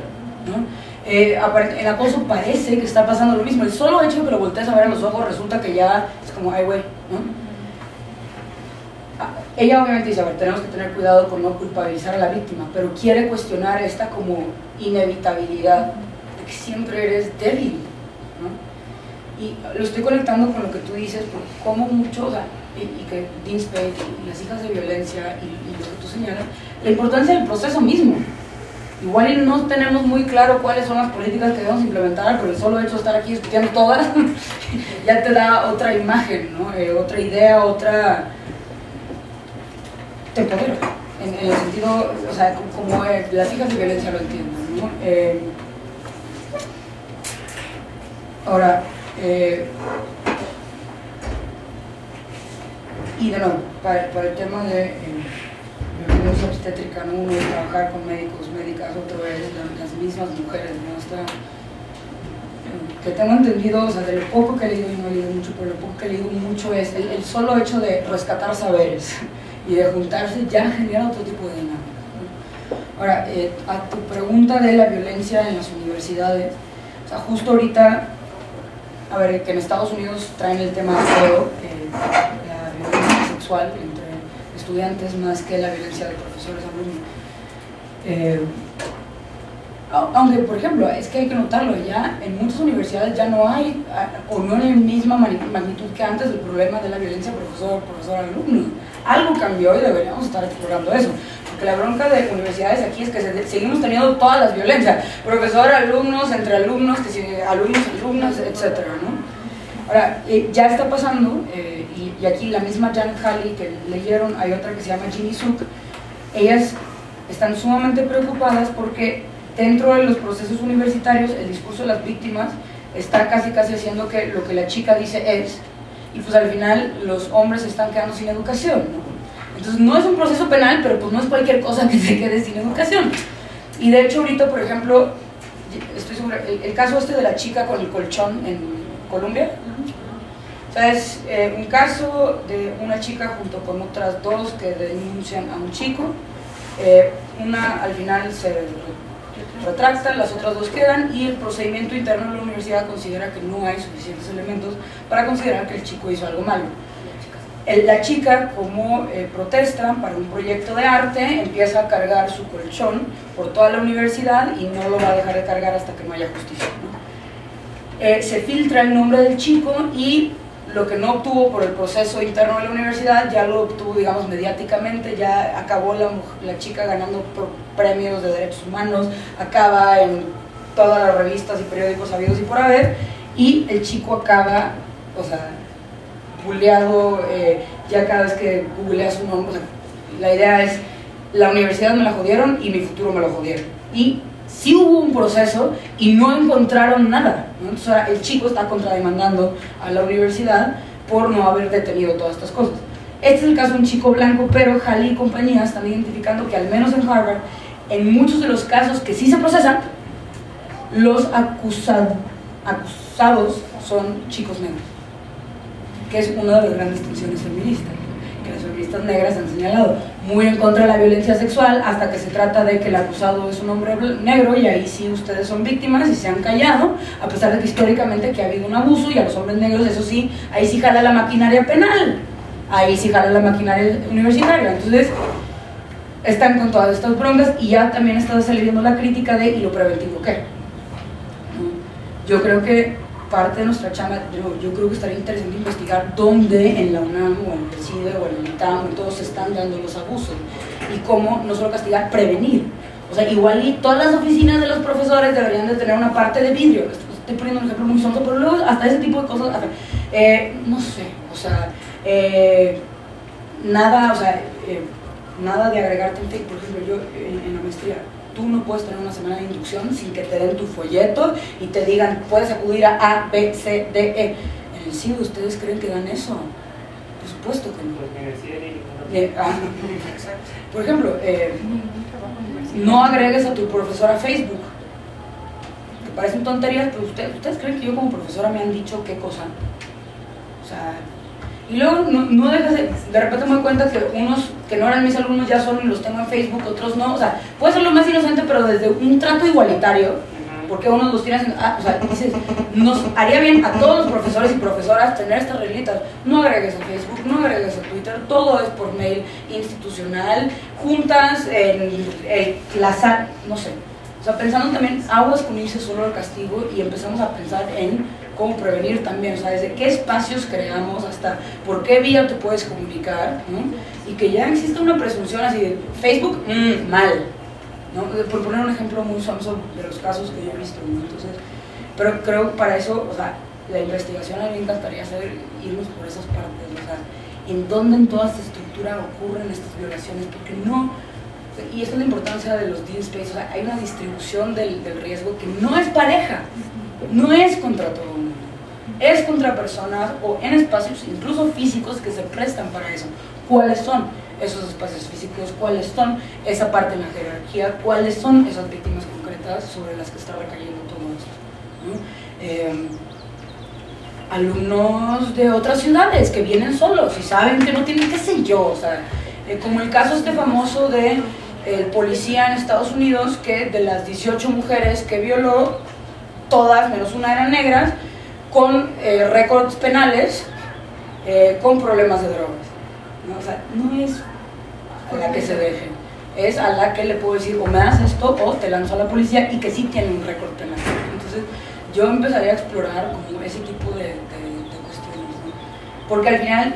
¿no? En acoso parece que está pasando lo mismo. El solo hecho de que lo voltees a ver a los ojos resulta que ya es como, ay, güey, ¿no? Ella obviamente dice, a ver, tenemos que tener cuidado con no culpabilizar a la víctima, pero quiere cuestionar esta como inevitabilidad de que siempre eres débil, ¿no? Y lo estoy conectando con lo que tú dices, porque como mucho, o sea, y que Dean Spade y las hijas de violencia y lo que tú señalas, la importancia del proceso mismo. Igual no tenemos muy claro cuáles son las políticas que debemos implementar, pero el solo hecho de estar aquí discutiendo todas ya te da otra imagen, ¿no? Otra idea, otra... te empodera, en el sentido, o sea, como las hijas de violencia lo entienden, ¿no? Ahora, y de nuevo, para el tema de violencia obstétrica, ¿no? Uno es trabajar con médicos, médicas, otro es las mismas mujeres, ¿no? Que tengo entendido, o sea, de lo poco que he leído, y no he leído mucho, pero lo poco que he leído mucho es el solo hecho de rescatar saberes y de juntarse ya genera otro tipo de dinámica, ¿no? Ahora, a tu pregunta de la violencia en las universidades, o sea, justo ahorita, a ver, que en Estados Unidos traen el tema de todo, la violencia sexual entre estudiantes más que la violencia de profesores alumnos. Aunque, por ejemplo, es que hay que notarlo, ya en muchas universidades ya no hay, o no en la misma magnitud que antes, el problema de la violencia profesor-alumno. Algo cambió y deberíamos estar explorando eso, porque la bronca de universidades aquí es que seguimos teniendo todas las violencias, profesor, alumnos, entre alumnos, que si alumnos, alumnas, etc., ¿no? Ahora, ya está pasando, y aquí la misma Janet Halley que leyeron, hay otra que se llama Ginny Suk, ellas están sumamente preocupadas porque dentro de los procesos universitarios el discurso de las víctimas está casi haciendo que lo que la chica dice es, y pues al final los hombres se están quedando sin educación, ¿no? Entonces no es un proceso penal, pero pues no es cualquier cosa que se quede sin educación. Y de hecho ahorita, por ejemplo, estoy segura, el caso este de la chica con el colchón en Colombia, o sea, es un caso de una chica junto con otras dos que denuncian a un chico, una al final se retracta, las otras dos quedan, y el procedimiento interno de la universidad considera que no hay suficientes elementos para considerar que el chico hizo algo malo. La chica, como protesta para un proyecto de arte, empieza a cargar su colchón por toda la universidad y no lo va a dejar de cargar hasta que no haya justicia, ¿no? Se filtra el nombre del chico y lo que no obtuvo por el proceso interno de la universidad ya lo obtuvo, digamos, mediáticamente. Ya acabó la chica ganando premios de derechos humanos, acaba en todas las revistas y periódicos habidos y por haber, y el chico acaba, o sea, buleado, ya cada vez que googlea su nombre, o sea, la idea es, la universidad me la jodieron y mi futuro me lo jodieron. Y sí hubo un proceso y no encontraron nada, ¿no? Entonces ahora el chico está contrademandando a la universidad por no haber detenido todas estas cosas. Este es el caso de un chico blanco, pero Halley y compañía están identificando que al menos en Harvard, en muchos de los casos que sí se procesan, los acusados son chicos negros, que es una de las grandes tensiones feministas, que las feministas negras han señalado, muy en contra de la violencia sexual, hasta que se trata de que el acusado es un hombre negro, y ahí sí ustedes son víctimas y se han callado, a pesar de que históricamente que ha habido un abuso, y a los hombres negros, eso sí, ahí sí jala la maquinaria penal, ahí sí jala la maquinaria universitaria. Entonces están con todas estas broncas, y ya también está saliendo la crítica de, ¿y lo preventivo qué? Yo creo que parte de nuestra chamba, yo creo que estaría interesante investigar dónde en la UNAM o en el CIDE o en el ITAM o todos se están dando los abusos, y cómo no solo castigar, prevenir. O sea, igual y todas las oficinas de los profesores deberían de tener una parte de vidrio. Estoy poniendo un ejemplo muy sonso, pero luego hasta ese tipo de cosas, no sé, o sea, nada de agregarte en Facebook. Por ejemplo, yo en la maestría, tú no puedes tener una semana de inducción sin que te den tu folleto y te digan, puedes acudir a B, C, D, E. En el CIDE, ¿ustedes creen que dan eso? Por supuesto que no. Por ejemplo, no agregues a tu profesora a Facebook. Que parecen tonterías, pero ¿ustedes creen que yo como profesora me han dicho qué cosa? O sea, y luego no dejas de repente me doy cuenta que unos que no eran mis alumnos ya son y los tengo en Facebook, otros no. O sea, puede ser lo más inocente, pero desde un trato igualitario, porque unos los tienes o sea, dices, nos haría bien a todos los profesores y profesoras tener estas reglitas. No agregues a Facebook, no agregues a Twitter, todo es por mail institucional, juntas en la sala, no sé. O sea, pensando también, aguas con irse solo al castigo, y empezamos a pensar en cómo prevenir también, o sea, desde qué espacios creamos hasta por qué vía te puedes comunicar, ¿no? Y que ya exista una presunción así de Facebook, mal, ¿no? Por poner un ejemplo muy famoso de los casos que yo he visto, ¿no? Entonces, pero creo que para eso, o sea, la investigación a mí me encantaría irnos por esas partes, o sea, en dónde en toda esta estructura ocurren estas violaciones, porque no, y esta es la importancia de los dean space, o sea, hay una distribución del riesgo que no es pareja, no es contra todo el mundo, es contra personas o en espacios incluso físicos que se prestan para eso. ¿Cuáles son esos espacios físicos? ¿Cuáles son esa parte en la jerarquía? ¿Cuáles son esas víctimas concretas sobre las que está recayendo todo esto, ¿no? Alumnos de otras ciudades que vienen solos y saben que no tienen, qué sé yo, o sea, como el caso este famoso de el policía en Estados Unidos, que de las 18 mujeres que violó, todas menos una eran negras, con récords penales, con problemas de drogas, ¿no? O sea, no es a la que se deje, es a la que le puedo decir, o me das esto o te lanzo a la policía, y que sí tiene un récord penal. Entonces yo empezaría a explorar como ese tipo de cuestiones, ¿no? Porque al final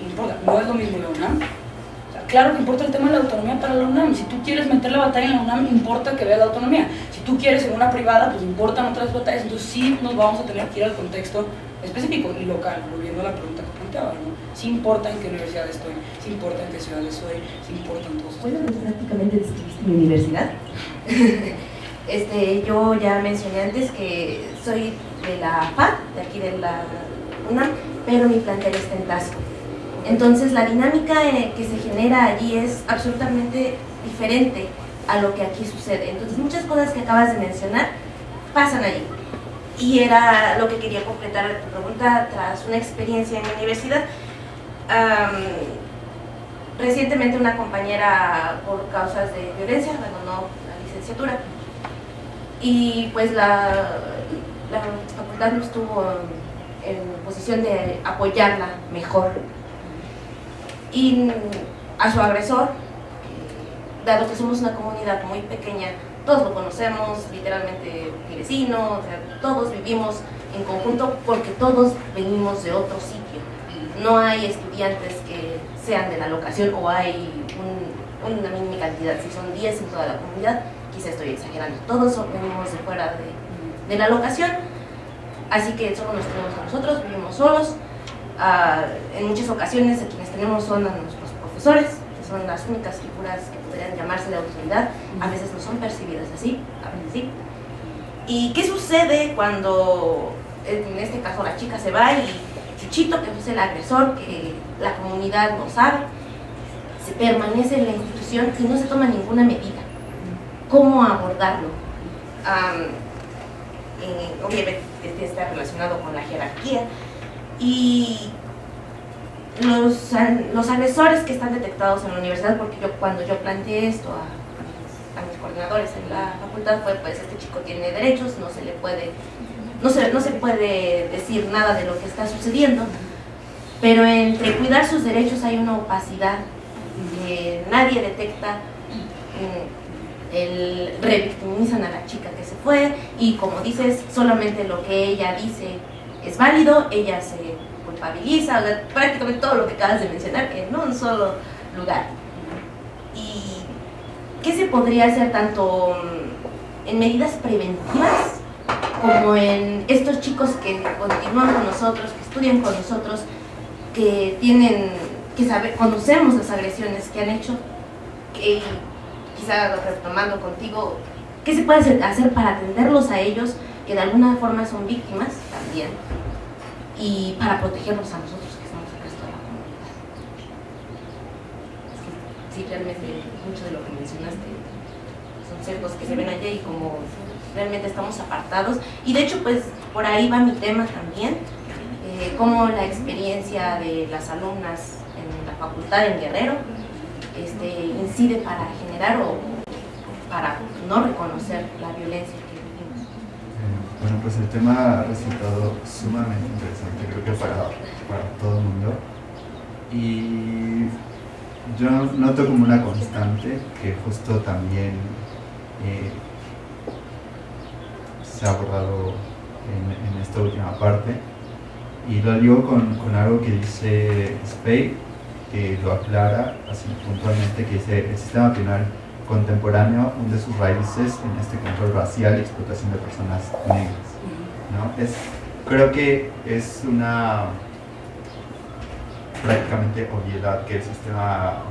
importa, no es lo mismo la UNAM. Claro que importa el tema de la autonomía para la UNAM. Si tú quieres meter la batalla en la UNAM, importa que vea la autonomía. Si tú quieres en una privada, pues importan otras batallas. Entonces sí nos vamos a tener que ir al contexto específico y local, volviendo a la pregunta que planteaba, ¿no? Sí importa en qué universidad estoy, sí importa en qué ciudad estoy, sí importa en todos. Bueno, pues prácticamente describiste mi universidad. Yo ya mencioné antes que soy de la FAD, de aquí de la UNAM, pero mi plantel está en Tasco. Entonces la dinámica que se genera allí es absolutamente diferente a lo que aquí sucede. Entonces muchas cosas que acabas de mencionar pasan allí. Y era lo que quería completar tu pregunta tras una experiencia en mi universidad. Recientemente una compañera por causas de violencia abandonó la licenciatura y pues la facultad no estuvo en posición de apoyarla mejor. Y a su agresor, dado que somos una comunidad muy pequeña, todos lo conocemos, literalmente mi vecino, o sea, todos vivimos en conjunto porque todos venimos de otro sitio. No hay estudiantes que sean de la locación o hay una mínima cantidad, si son 10 en toda la comunidad, quizá estoy exagerando. Todos venimos de fuera de la locación, así que solo nos tenemos a nosotros, vivimos solos. En muchas ocasiones a quienes tenemos son a nuestros profesores, que son las únicas figuras que podrían llamarse de autoridad. A veces no son percibidas así, a veces sí. ¿Y qué sucede cuando, en este caso, la chica se va y Chuchito, que es el agresor, que la comunidad no sabe, se permanece en la institución y no se toma ninguna medida? ¿Cómo abordarlo? Obviamente está relacionado con la jerarquía y los agresores que están detectados en la universidad, porque cuando yo planteé esto a mis coordinadores en la facultad fue, pues este chico tiene derechos, no se puede decir nada de lo que está sucediendo, pero entre cuidar sus derechos hay una opacidad que nadie detecta. Revictimizan a la chica que se fue y, como dices, solamente lo que ella dice es válido, ella se culpabiliza, o sea, prácticamente todo lo que acabas de mencionar en un solo lugar. ¿Y qué se podría hacer tanto en medidas preventivas como en estos chicos que continúan con nosotros, que estudian con nosotros, que tienen que saber, conocemos las agresiones que han hecho, que quizá retomando contigo, ¿qué se puede hacer para atenderlos a ellos, que de alguna forma son víctimas también, y para protegerlos a nosotros, que somos el resto de la comunidad? Es que, sí, realmente mucho de lo que mencionaste son cercos que se ven allá y como realmente estamos apartados. Y de hecho, pues por ahí va mi tema también, cómo la experiencia de las alumnas en la facultad en Guerrero incide para generar o para no reconocer la violencia que vivimos. Bueno, pues el tema ha resultado sumamente interesante, creo que para todo el mundo. Y yo noto como una constante que justo también se ha abordado en esta última parte. Y lo digo con algo que dice Spey, que lo aclara así puntualmente, que dice: el sistema penal contemporáneo hunde sus raíces en este control racial y explotación de personas negras, ¿no? Creo que es una prácticamente obviedad que el sistema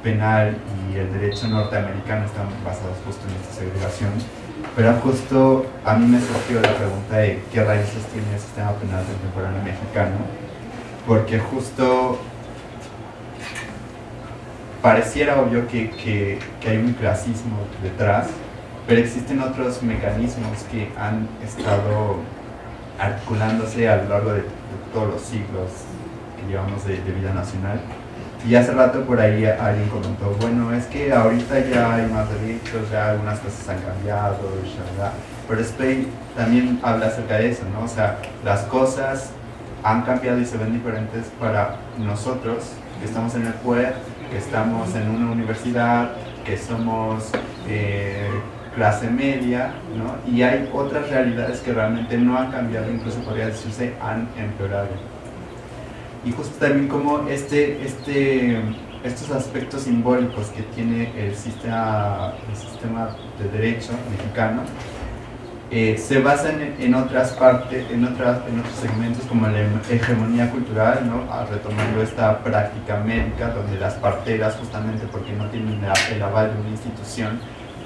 penal y el derecho norteamericano están basados justo en esta segregación, pero justo a mí me surgió la pregunta de qué raíces tiene el sistema penal contemporáneo mexicano, porque justo pareciera obvio que hay un clasismo detrás, pero existen otros mecanismos que han estado articulándose a lo largo de todos los siglos que llevamos de vida nacional. Y hace rato por ahí alguien comentó, bueno, es que ahorita ya hay más derechos, ya algunas cosas han cambiado, pero Spey también habla acerca de eso, ¿no? O sea, las cosas han cambiado y se ven diferentes para nosotros, que estamos en el poder, que estamos en una universidad, que somos clase media, ¿no? Y hay otras realidades que realmente no han cambiado, incluso podría decirse han empeorado. Y justo también como estos aspectos simbólicos que tiene el sistema de derecho mexicano se basan en otras partes, en otros segmentos como la hegemonía cultural, ¿no? Retomando esta práctica médica donde las parteras, justamente porque no tienen el aval de una institución,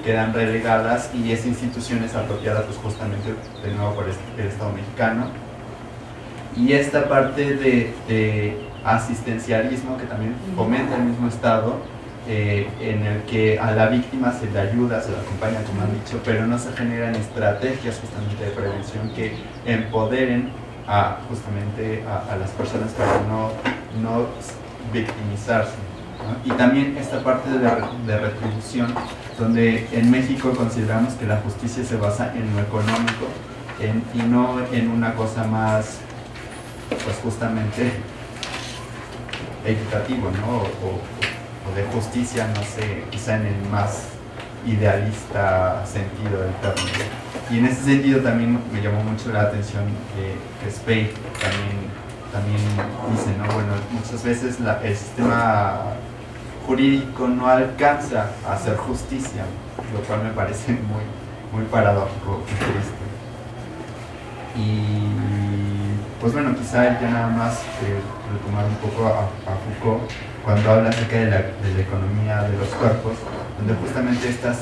quedan relegadas, y esa institución es apropiada pues justamente de nuevo por el Estado mexicano. Y esta parte de asistencialismo que también fomenta el mismo Estado, en el que a la víctima se le ayuda, se le acompaña, como han dicho, pero no se generan estrategias justamente de prevención que empoderen justamente a las personas para no victimizarse, ¿no? Y también esta parte de retribución, donde en México consideramos que la justicia se basa en lo económico y no en una cosa más, pues justamente equitativo, ¿no? O de justicia, no sé, quizá en el más idealista sentido del término. Y en ese sentido también me llamó mucho la atención que Spade también dice, ¿no? Bueno, muchas veces el sistema jurídico no alcanza a hacer justicia, lo cual me parece muy paradójico y triste. Y pues bueno, quizá ya nada más retomar un poco a Foucault, cuando habla acerca de la economía de los cuerpos, donde justamente esta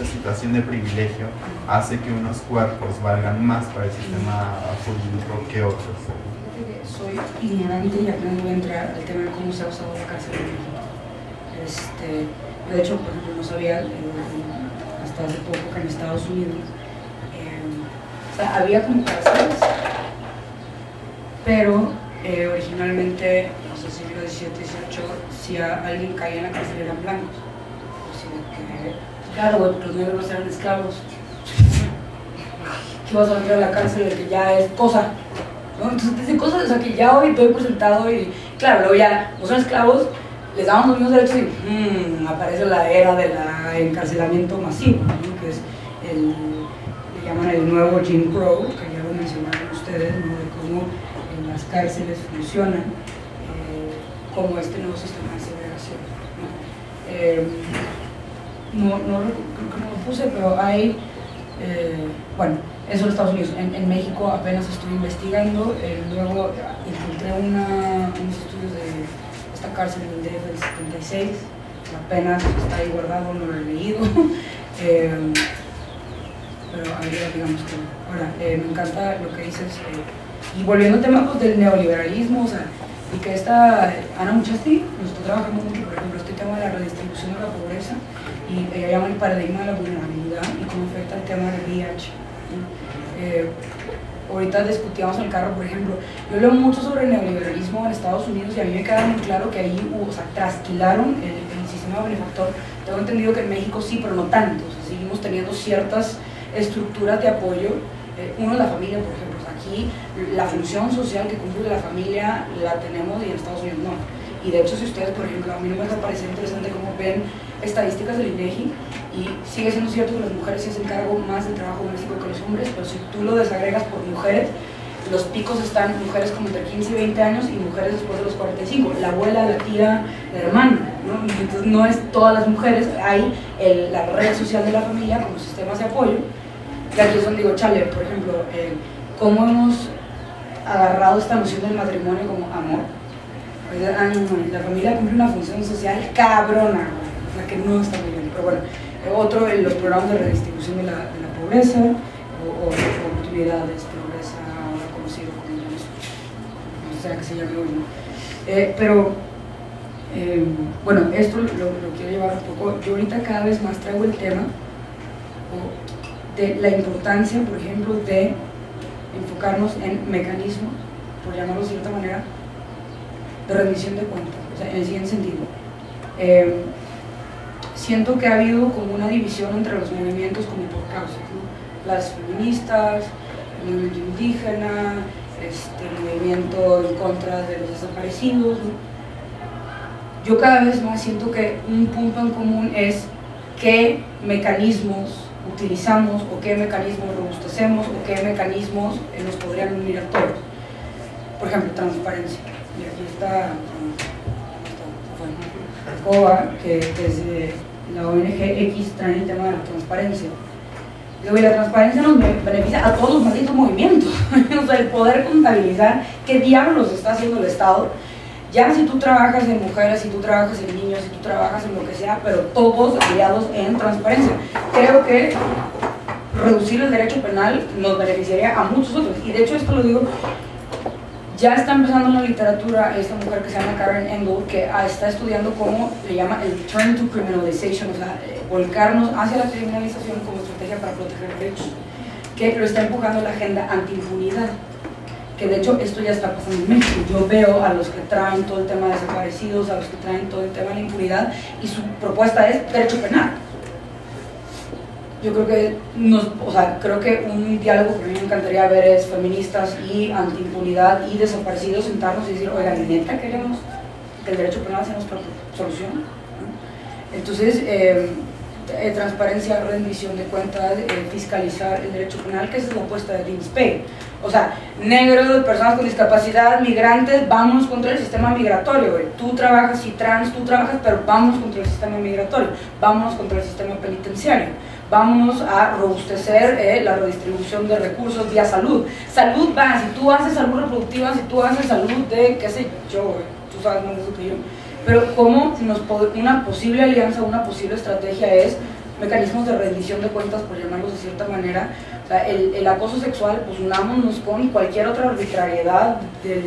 situación de privilegio hace que unos cuerpos valgan más para el sistema jurídico que otros. Soy ignorante y apenas voy a entrar al tema de cómo se ha usado la cárcel en México. De hecho, por ejemplo, no sabía hasta hace poco que en Estados Unidos o sea, había como cárceles, pero originalmente, no sé, siglo XVII, XVIII, si alguien caía en la cárcel eran blancos. Así que, claro, los negros eran esclavos. ¿Qué vas a meter a la cárcel de que ya es cosa? ¿No? Entonces, desde cosas, o sea, que ya hoy doy por sentado y, claro, luego ya no son esclavos, les damos los mismos derechos y aparece la era del encarcelamiento masivo, ¿no? Que es le llaman el nuevo Jim Crow, que ya lo mencionaron ustedes, ¿no? De cómo en las cárceles funcionan como este nuevo sistema de segregación, ¿no? No creo que no lo puse, pero hay, bueno, eso en Estados Unidos. En México apenas estoy investigando, luego encontré unos estudios de esta cárcel en el DF del 76, apenas está ahí guardado, no lo he leído, pero ahí digamos que ahora me encanta lo que dices, y volviendo al tema pues, del neoliberalismo, o sea, y que esta Ana Muchasti nos está trabajando mucho, por ejemplo, este tema de la redistribución de la pobreza, y ella llama el paradigma de la vulnerabilidad y cómo afecta el tema del VIH. Ahorita discutíamos en el carro, por ejemplo, yo leo mucho sobre el neoliberalismo en Estados Unidos y a mí me queda muy claro que ahí o sea, trasquilaron el sistema benefactor. Tengo entendido que en México sí, pero no tanto, o sea, seguimos teniendo ciertas estructuras de apoyo. Uno es la familia, por ejemplo, o sea, aquí la función social que cumple la familia la tenemos y en Estados Unidos no. Y de hecho, si ustedes, por ejemplo, a mí me parece interesante cómo ven estadísticas del INEGI, y sigue siendo cierto que las mujeres se hacen cargo más del trabajo doméstico que los hombres, pero si tú lo desagregas por mujeres, los picos están mujeres como entre 15 y 20 años y mujeres después de los 45, la abuela, la tía, la hermana, ¿no? Entonces no es todas las mujeres, hay la red social de la familia como sistemas de apoyo, y aquí es donde digo, chale, por ejemplo, cómo hemos agarrado esta noción del matrimonio como amor. La familia cumple una función social cabrona, o sea que no está muy bien, pero bueno. Otro, los programas de redistribución de la pobreza o oportunidades, pobreza, ahora conocido como no sé que se llame hoy, pero bueno, esto lo quiero llevar un poco. Yo ahorita cada vez más traigo el tema de la importancia, por ejemplo, de enfocarnos en mecanismos, por llamarlo de cierta manera, de rendición de cuentas, o sea, en el siguiente sentido. Siento que ha habido como una división entre los movimientos como por causas, ¿no? Las feministas, el movimiento indígena, el movimiento en contra de los desaparecidos, ¿no? Yo cada vez más siento que un punto en común es qué mecanismos utilizamos o qué mecanismos robustecemos o qué mecanismos nos podrían unir a todos. Por ejemplo, transparencia. Y aquí está COA, que desde la ONG X trae el tema de la transparencia. Y la transparencia nos beneficia a todos los malditos movimientos. O sea, el poder contabilizar qué diablos está haciendo el Estado. Ya si tú trabajas en mujeres, si tú trabajas en niños, si tú trabajas en lo que sea, pero todos aliados en transparencia. Creo que reducir el derecho penal nos beneficiaría a muchos otros. Y de hecho esto lo digo, ya está empezando en la literatura esta mujer que se llama Karen Engel, que está estudiando cómo le llama el turn to criminalization, o sea, volcarnos hacia la criminalización como estrategia para proteger derechos, que lo está empujando la agenda anti-impunidad, que de hecho esto ya está pasando en México. Yo veo a los que traen todo el tema de desaparecidos, a los que traen todo el tema de la impunidad, y su propuesta es derecho penal. Yo creo que, creo que un diálogo que a mí me encantaría ver es feministas y anti-impunidad y desaparecidos sentarnos y decir, oigan, ¿neta queremos que el derecho penal sea nuestra solución? ¿No? Entonces, transparencia, rendición de cuentas, fiscalizar el derecho penal, que esa es la apuesta de Dean Spade. O sea, negros, personas con discapacidad, migrantes, vamos contra el sistema migratorio, güey. Tú trabajas y trans, tú trabajas, pero vamos contra el sistema migratorio, vamos contra el sistema penitenciario. Vámonos a robustecer la redistribución de recursos vía salud. Salud va, si tú haces salud reproductiva, si tú haces salud de, qué sé yo, tú sabes más de eso que yo. Pero cómo una posible alianza, una posible estrategia es mecanismos de rendición de cuentas, por llamarlos de cierta manera. O sea, el acoso sexual, pues unámonos con cualquier otra arbitrariedad de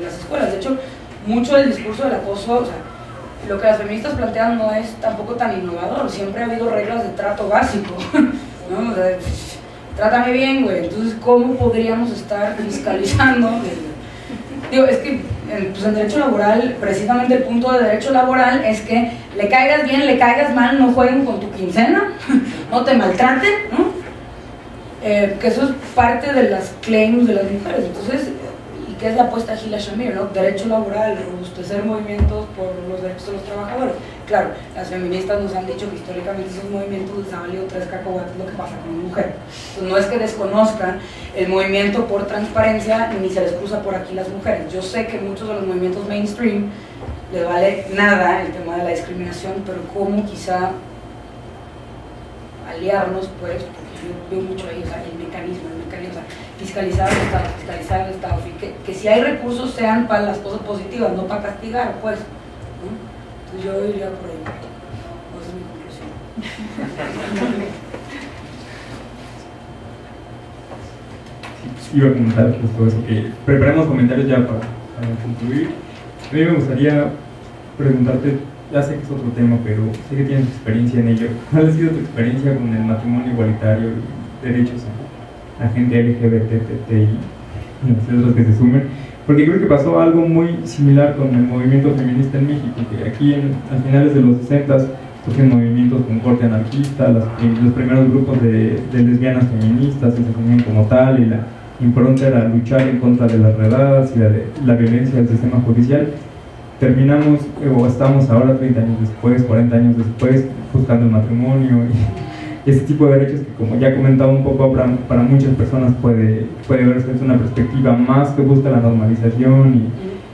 las escuelas. De hecho, mucho del discurso del acoso, o sea, lo que las feministas plantean no es tampoco tan innovador. Siempre ha habido reglas de trato básico, ¿no? O sea, trátame bien, güey. Entonces, ¿cómo podríamos estar fiscalizando? Digo, es que pues en derecho laboral, precisamente el punto de derecho laboral es que le caigas bien, le caigas mal, no jueguen con tu quincena, no te maltraten, ¿no? Que eso es parte de las claims de las mujeres. Entonces, que es la apuesta de Gila Shamir, ¿no? Derecho laboral, robustecer movimientos por los derechos de los trabajadores. Claro, las feministas nos han dicho que históricamente esos movimientos les han valido 3 cacahuates lo que pasa con una mujer. Entonces, no es que desconozcan el movimiento por transparencia, ni se les cruza por aquí las mujeres. Yo sé que muchos de los movimientos mainstream les vale nada el tema de la discriminación, pero cómo quizá aliarnos, pues, porque yo veo mucho ahí, o sea, el mecanismo, o sea, fiscalizar el Estado, que si hay recursos sean para las cosas positivas, no para castigar, pues, ¿no? Entonces yo iría por ahí. Esa es mi conclusión. Sí, iba a comentar justo eso, que preparemos comentarios ya para concluir. A mí me gustaría preguntarte, ya sé que es otro tema, pero sé que tienes experiencia en ello. ¿Cuál ha sido tu experiencia con el matrimonio igualitario y derechos a la gente LGBTI y los que se sumen? Porque creo que pasó algo muy similar con el movimiento feminista en México, que aquí a finales de los 60 surgen movimientos con corte anarquista, los primeros grupos de lesbianas feministas se unían como tal, y la impronta era luchar en contra de las redadas y la violencia del sistema judicial. Terminamos, o estamos ahora 30 años después, 40 años después, buscando el matrimonio y ese tipo de derechos que, como ya comentaba un poco, para muchas personas puede verse desde una perspectiva más que busca la normalización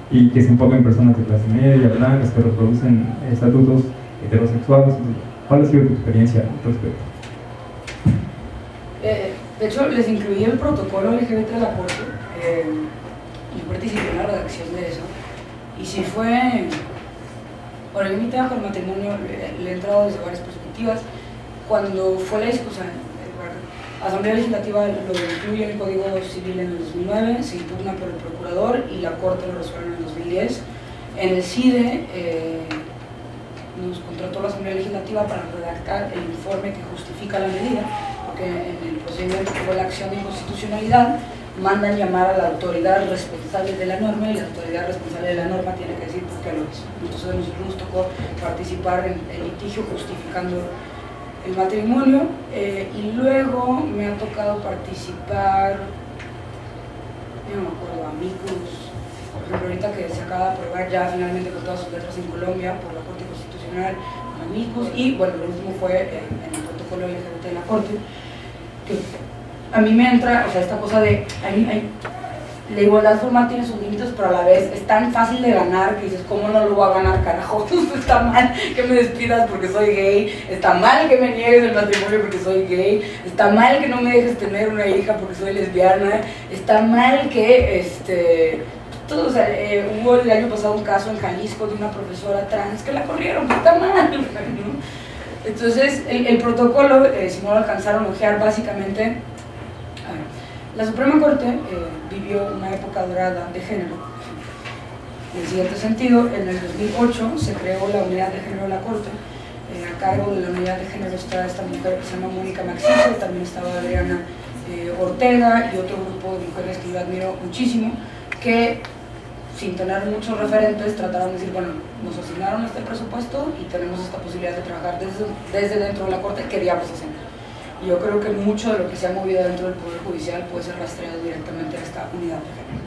y que se enfoca en personas de clase media, blancas, que reproducen estatutos heterosexuales. ¿Cuál ha sido tu experiencia al respecto? De hecho, les incluí el protocolo LGBT de la Corte, yo participé en la redacción de eso. Y si fue, bueno, yo mi tema con el matrimonio le he entrado desde varias perspectivas. Cuando fue la discusión, la Asamblea Legislativa lo incluye en el Código Civil en el 2009, se impugna por el Procurador y la Corte lo resuelve en el 2010. En el CIDE nos contrató la Asamblea Legislativa para redactar el informe que justifica la medida, porque en el procedimiento que fue la acción de inconstitucionalidad, mandan llamar a la autoridad responsable de la norma y la autoridad responsable de la norma tiene que decir por qué lo hizo. Entonces a nosotros nos tocó participar en el litigio justificando el matrimonio y luego me ha tocado participar, yo no me acuerdo, amigos, por ejemplo ahorita que se acaba de aprobar ya finalmente con todas sus letras en Colombia por la Corte Constitucional, amigos, y bueno, lo último fue en el protocolo LGBT de la Corte, que a mí me entra, o sea, esta cosa de, La igualdad formal tiene sus límites, pero a la vez es tan fácil de ganar que dices, ¿cómo no lo voy a ganar, carajo? Está mal que me despidas porque soy gay, está mal que me niegues el matrimonio porque soy gay, está mal que no me dejes tener una hija porque soy lesbiana, está mal que, todo, o sea, hubo el año pasado un caso en Jalisco de una profesora trans que la corrieron, está mal, ¿no? Entonces, el protocolo, si no lo alcanzaron a ojear, básicamente, la Suprema Corte vivió una época dorada de género. En el siguiente sentido, en el 2008 se creó la unidad de género de la Corte. A cargo de la unidad de género está esta mujer que se llama Mónica Maxiso, también estaba Adriana Ortega y otro grupo de mujeres que yo admiro muchísimo, que sin tener muchos referentes trataron de decir, bueno, nos asignaron este presupuesto y tenemos esta posibilidad de trabajar desde dentro de la Corte, ¿qué diablos hacemos? Y yo creo que mucho de lo que se ha movido dentro del Poder Judicial puede ser rastreado directamente a esta unidad de género.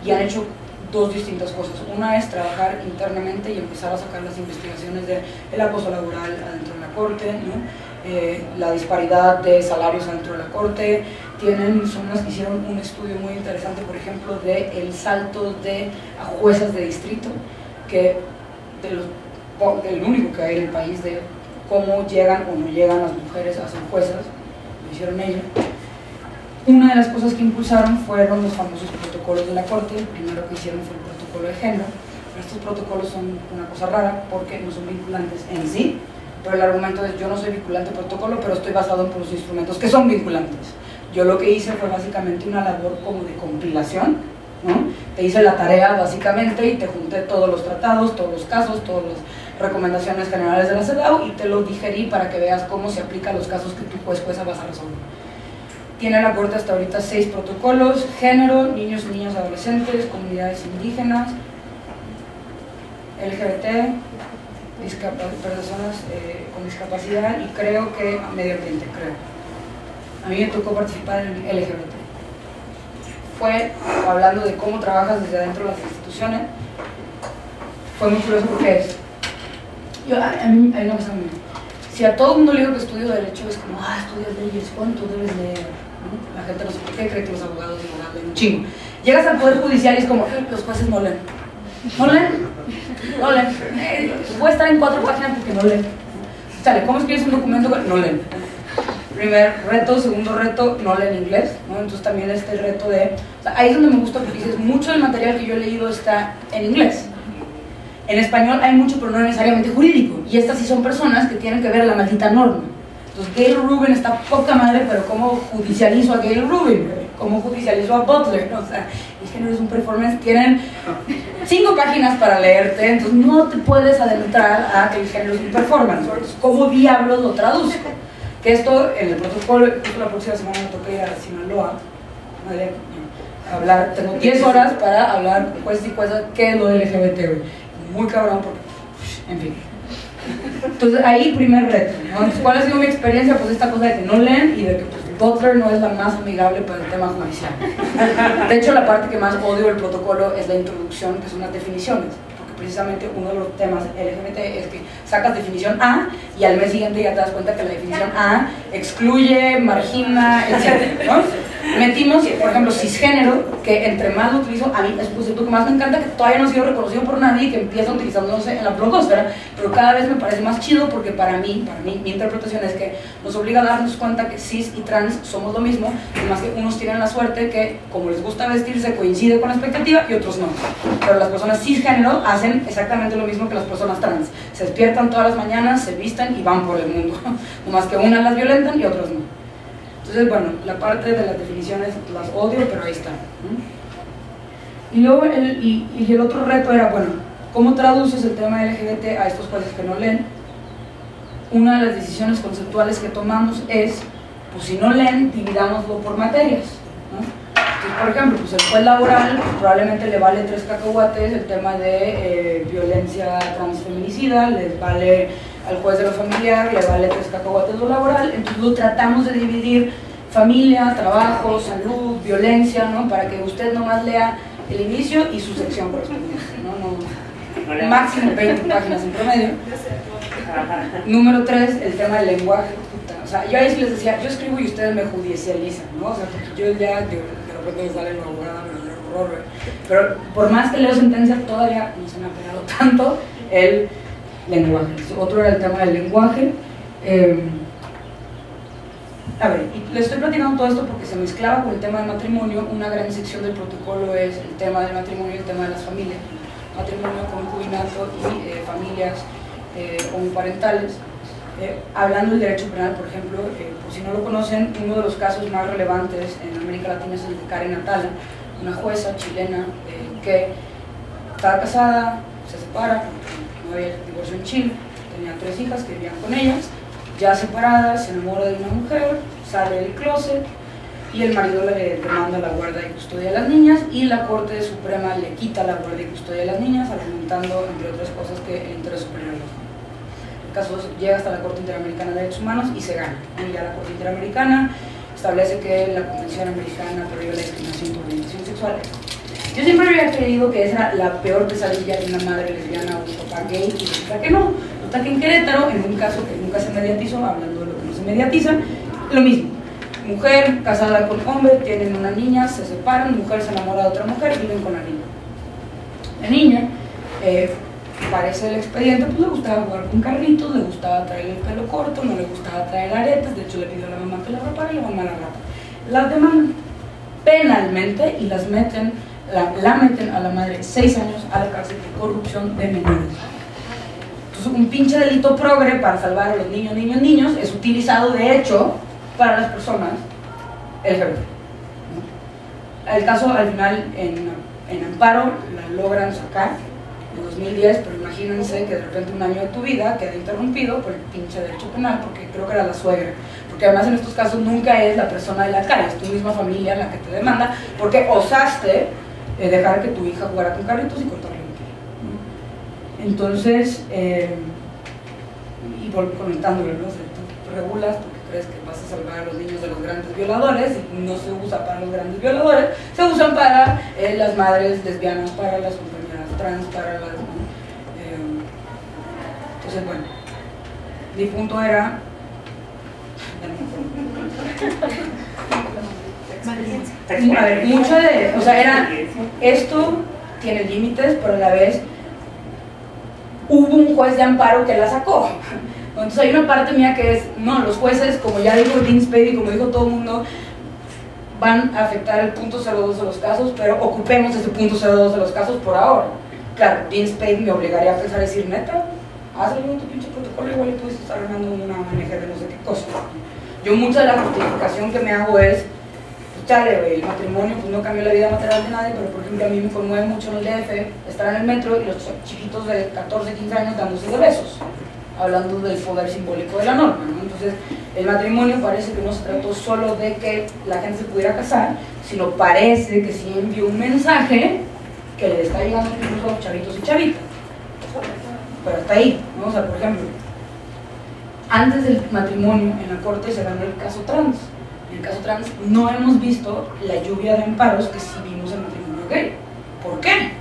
Y han hecho dos distintas cosas. Una es trabajar internamente y empezar a sacar las investigaciones del acoso laboral adentro de la Corte, ¿no? La disparidad de salarios adentro de la Corte. Son las que hicieron un estudio muy interesante, por ejemplo, del salto de a juezas de distrito, que del único que hay en el país, de cómo llegan o no llegan las mujeres a ser juezas. Lo hicieron ellos. Una de las cosas que impulsaron fueron los famosos protocolos de la Corte. El primero que hicieron fue el protocolo de género. Estos protocolos son una cosa rara porque no son vinculantes en sí, pero el argumento es: yo no soy vinculante protocolo, pero estoy basado en los instrumentos que son vinculantes. Yo lo que hice fue básicamente una labor como de compilación, ¿no? Te hice la tarea básicamente y te junté todos los tratados, todos los casos, todas las recomendaciones generales de la CEDAW y te lo digerí para que veas cómo se aplica a los casos que tú jueza vas a resolver. Tiene la Corte hasta ahorita 6 protocolos: género, niños y niñas adolescentes, comunidades indígenas, LGBT, personas con discapacidad y creo que medio ambiente, creo. A mí me tocó participar en LGBT. Fue hablando de cómo trabajas desde adentro de las instituciones. Fue muy curioso porque a mí hay una cosa muy... Si a todo el mundo le digo que estudio Derecho, es como, estudias leyes, ¿cuánto debes leer? ¿No? La gente no sé por qué cree que los abogados leen un chingo. Llegas al Poder Judicial y es como, los jueces no leen. ¿No leen? No leen. Puede estar en 4 páginas porque no leen. Sale, ¿cómo escribes un documento? No leen. Primer reto, segundo reto, no leen inglés, ¿no? Entonces también este reto de... O sea, ahí es donde me gusta porque dices, mucho del material que yo he leído está en inglés. En español hay mucho, pero no necesariamente jurídico. Y estas sí son personas que tienen que ver la maldita norma. Entonces Gail Rubin está poca madre, pero ¿cómo judicializo a Gail Rubin? ¿Cómo judicializo a Butler? O sea, el género es un performance. Tienen 5 páginas para leerte, entonces no te puedes adentrar a que el género es un performance. Entonces, ¿cómo diablos lo traduzco? Que esto, en el protocolo, la próxima semana me toca ir a Sinaloa, hablar, tengo 10 horas para hablar con jueces y juezas qué es lo del LGBT, güey. Muy cabrón, porque, en fin. Entonces, ahí primer reto, ¿no? Entonces, ¿cuál ha sido mi experiencia? Pues esta cosa de que no leen y de que pues, Butler no es la más amigable para el tema judicial. De hecho, la parte que más odio del protocolo es la introducción, que son las definiciones. Precisamente uno de los temas LGBT es que sacas definición A y al mes siguiente ya te das cuenta que la definición A excluye, margina, etc., ¿no? Metimos, por ejemplo, cisgénero, que entre más lo utilizo, a mí es el concepto que más me encanta, que todavía no ha sido reconocido por nadie y que empieza utilizándose en la blogosfera, pero cada vez me parece más chido porque para mí, mi interpretación es que nos obliga a darnos cuenta que cis y trans somos lo mismo, además que unos tienen la suerte que, como les gusta vestirse, coincide con la expectativa y otros no. Pero las personas cisgénero hacen exactamente lo mismo que las personas trans. Se despiertan todas las mañanas, se visten y van por el mundo. Nomás que unas las violentan y otras no. Entonces, bueno, la parte de las definiciones las odio, pero ahí están. Y luego el otro reto era, bueno, ¿cómo traduces el tema LGBT a estos jueces que no leen? Una de las decisiones conceptuales que tomamos es, pues si no leen, dividámoslo por materias, ¿no? Entonces, por ejemplo, pues el juez laboral probablemente le vale 3 cacahuates el tema de violencia transfeminicida, les vale al juez de lo familiar, le vale 3 cacahuates lo laboral, entonces lo tratamos de dividir: familia, trabajo, salud, violencia, ¿no? Para que usted nomás lea el inicio y su sección correspondiente, ¿no? Máximo 20 páginas en promedio. Número 3, el tema del lenguaje. O sea, yo ahí sí les decía, yo escribo y ustedes me judicializan, ¿no? O sea, porque yo ya de repente me sale la abogada, horror, güey. Pero por más que leo sentencias, todavía no se me ha pegado tanto el lenguaje. Otro era el tema del lenguaje. A ver, y les estoy platicando todo esto porque se mezclaba con el tema del matrimonio. Una gran sección del protocolo es el tema del matrimonio y el tema de las familias. Matrimonio, concubinato y familias homoparentales. Hablando del derecho penal, por ejemplo, por si no lo conocen, uno de los casos más relevantes en América Latina es el de Karen Atala, una jueza chilena que estaba casada, se separa, porque no había divorcio en Chile, tenía 3 hijas que vivían con ellas, ya separadas, se enamora de una mujer, sale del closet y el marido le demanda la guardia y custodia de las niñas y la Corte Suprema le quita la guardia y custodia de las niñas, argumentando, entre otras cosas, que el interés superior a los niños. El caso llega hasta la Corte Interamericana de Derechos Humanos y se gana. Y ya la Corte Interamericana establece que la Convención Americana prohíbe la discriminación por orientación sexual. Yo siempre había creído que esa era la peor pesadilla de una madre lesbiana o un papá gay, y resulta que no. Resulta que en Querétaro, en un caso que nunca se mediatizó, hablando de lo que no se mediatiza, lo mismo. Mujer casada con hombre, tienen una niña, se separan, mujer se enamora de otra mujer y viven con la niña. La niña, parece el expediente, pues le gustaba jugar con carritos, le gustaba traer el pelo corto, no le gustaba traer aretes, de hecho le pidió a la mamá que la rapara y la mamá la rapa. Las demandan penalmente y las meten, la meten a la madre 6 años a la cárcel por corrupción de menores. Entonces un pinche delito progre para salvar a los niños es utilizado de hecho para las personas LGBT. El caso al final en amparo la logran sacar en 2010, pero imagínense que de repente un año de tu vida queda interrumpido por el pinche derecho penal, porque creo que era la suegra, porque además en estos casos nunca es la persona de la calle, es tu misma familia la que te demanda, porque osaste dejar que tu hija jugara con carritos y cortarle el pelo. Entonces, y comentándole, ¿no? Tú regulas porque crees que vas a salvar a los niños de los grandes violadores, y no se usa para los grandes violadores, se usan para las madres lesbianas, para las compañeras trans, para las... entonces, bueno, mi punto era... A ver, mucho de... O sea, era... Esto tiene límites, pero a la vez hubo un juez de amparo que la sacó. Entonces hay una parte mía que es, no, los jueces, como ya dijo Dean Spade y como dijo todo el mundo, van a afectar el punto 02 de los casos, pero ocupemos ese punto 02 de los casos por ahora. Claro, Dean Spade me obligaría a pensar, decir, neta, hazle un tu pinche protocolo, igual y puedes estar ganando una ONG de no sé qué cosa. Yo mucha de la justificación que me hago es, pues chale, güey, el matrimonio pues no cambió la vida material de nadie, pero por ejemplo a mí me conmueve mucho en el DF estar en el metro y los chiquitos de 14, 15 años dándose de besos, hablando del poder simbólico de la norma, ¿no? Entonces, el matrimonio parece que no se trató solo de que la gente se pudiera casar, sino parece que sí envió un mensaje que le está llegando incluso a los chavitos y chavitas. Pero hasta ahí, ¿no? O sea, por ejemplo, antes del matrimonio en la corte se ganó el caso trans. En el caso trans no hemos visto la lluvia de amparos que sí vimos en el matrimonio gay. ¿Por qué?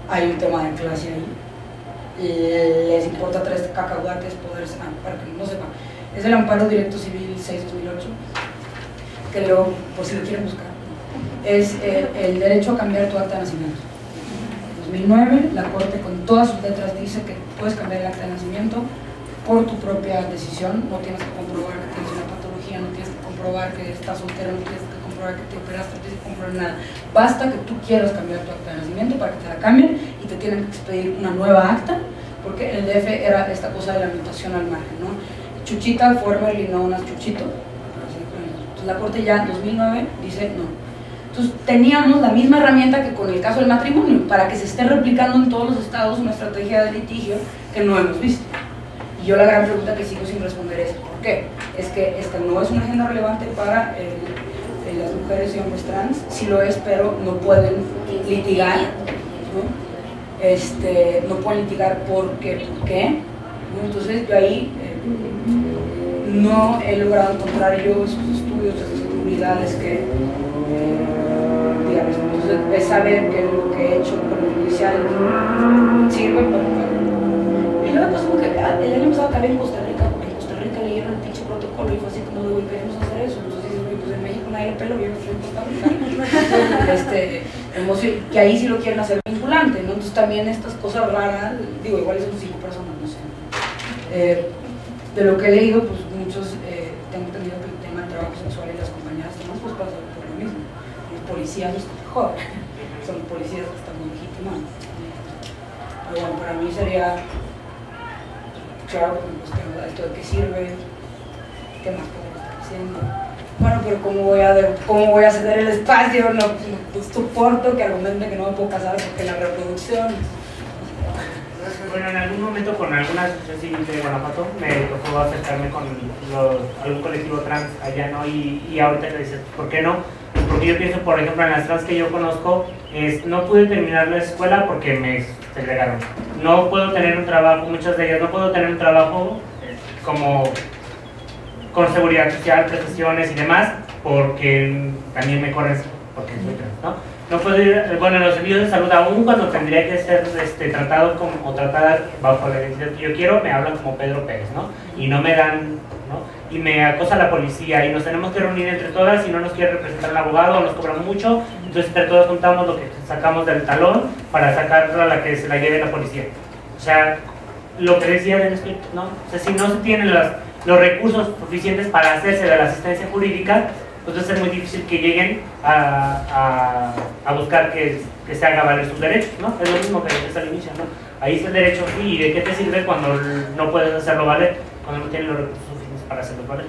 Hay un tema de clase ahí. Les importa 3 cacahuates poder, para que no sepan, es el amparo directo civil 6-2008, que luego, por si lo quieren buscar, es el derecho a cambiar tu acta de nacimiento. En 2009 la corte con todas sus letras dice que puedes cambiar el acta de nacimiento por tu propia decisión, no tienes que comprobar que tienes una patología, no tienes que comprobar que estás soltero, no tienes que comprobar que te operaste, no tienes que comprobar nada, basta que tú quieras cambiar tu acta de nacimiento para que te la cambien y te tienen que expedir una nueva acta, porque en el DF era esta cosa de la mutación al margen, ¿no? Chuchita, formerly known as Chuchito. Entonces la corte ya en 2009 dice no. Entonces teníamos la misma herramienta que con el caso del matrimonio, para que se esté replicando en todos los estados una estrategia de litigio que no hemos visto. Y yo la gran pregunta que sigo sin responder es ¿por qué? Es que esta no es una agenda relevante para las mujeres y hombres trans, sí lo es, pero no pueden litigar, ¿no? No pueden litigar ¿por qué? Entonces yo ahí no he logrado encontrar yo esos estudios, esas comunidades que digamos, entonces es saber que lo que he hecho con el judicial sirve para... Y luego pues como que el año pasado acabé en Costa Rica, porque en Costa Rica leyeron el pinche protocolo y fue así como de, güey, queremos hacer eso. Entonces pues en México nadie le pelo, yo no soy en Costa Rica. que ahí sí lo quieren hacer vinculante, ¿no? Entonces también estas cosas raras, digo, igual son 5 personas, no sé. De lo que he leído, pues muchos, tengo entendido que el tema del trabajo sexual y las compañeras trans pues pasa por lo mismo. Los policías los mejor, son policías que están muy legitimados. Pero bueno, para mí sería, claro, pues tengo esto de qué sirve, qué más podemos estar haciendo. Bueno, pero ¿cómo voy a ceder el espacio? No soporto que argumente que no me puedo casar porque la reproducción. Bueno, en algún momento con alguna asociación civil de Guanajuato me tocó acercarme con algún colectivo trans allá, ¿no? Y ahorita que dices, ¿por qué no? Porque yo pienso, por ejemplo, en las trans que yo conozco, no pude terminar la escuela porque me segregaron. No puedo tener un trabajo, muchas de ellas no puedo tener un trabajo como con seguridad social, prestaciones y demás, porque también me corren porque soy trans, ¿no? No puedo ir, bueno, en los servicios de salud, aún cuando tendría que ser tratado o tratada bajo la identidad que yo quiero, me hablan como Pedro Pérez, ¿no? Y no me dan, ¿no? Y me acosa la policía y nos tenemos que reunir entre todas y no nos quiere representar el abogado, nos cobran mucho, entonces entre todas juntamos lo que sacamos del talón para sacarla a la que se la lleve la policía. O sea, lo que decía del espíritu, ¿no? O sea, si no se tienen los recursos suficientes para hacerse de la asistencia jurídica, entonces es muy difícil que lleguen a buscar que se haga valer sus derechos, ¿no? Es lo mismo que decías al inicio, ¿no? Ahí está el derecho, sí, ¿y de qué te sirve cuando no puedes hacerlo valer? Cuando no tienes los recursos suficientes para hacerlo valer.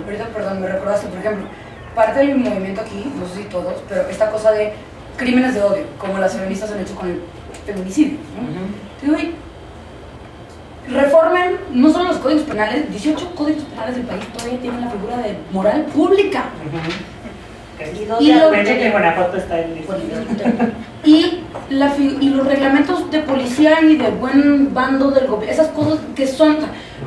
Ahorita, perdón, me recordaste, por ejemplo, parte del movimiento aquí, no sé si todos, pero esta cosa de crímenes de odio, como las feministas han hecho con el feminicidio, ¿no? Digo, reformen no solo los códigos penales, 18 códigos penales del país todavía tienen la figura de moral pública. Y los reglamentos de policía y de buen bando del gobierno, esas cosas que son,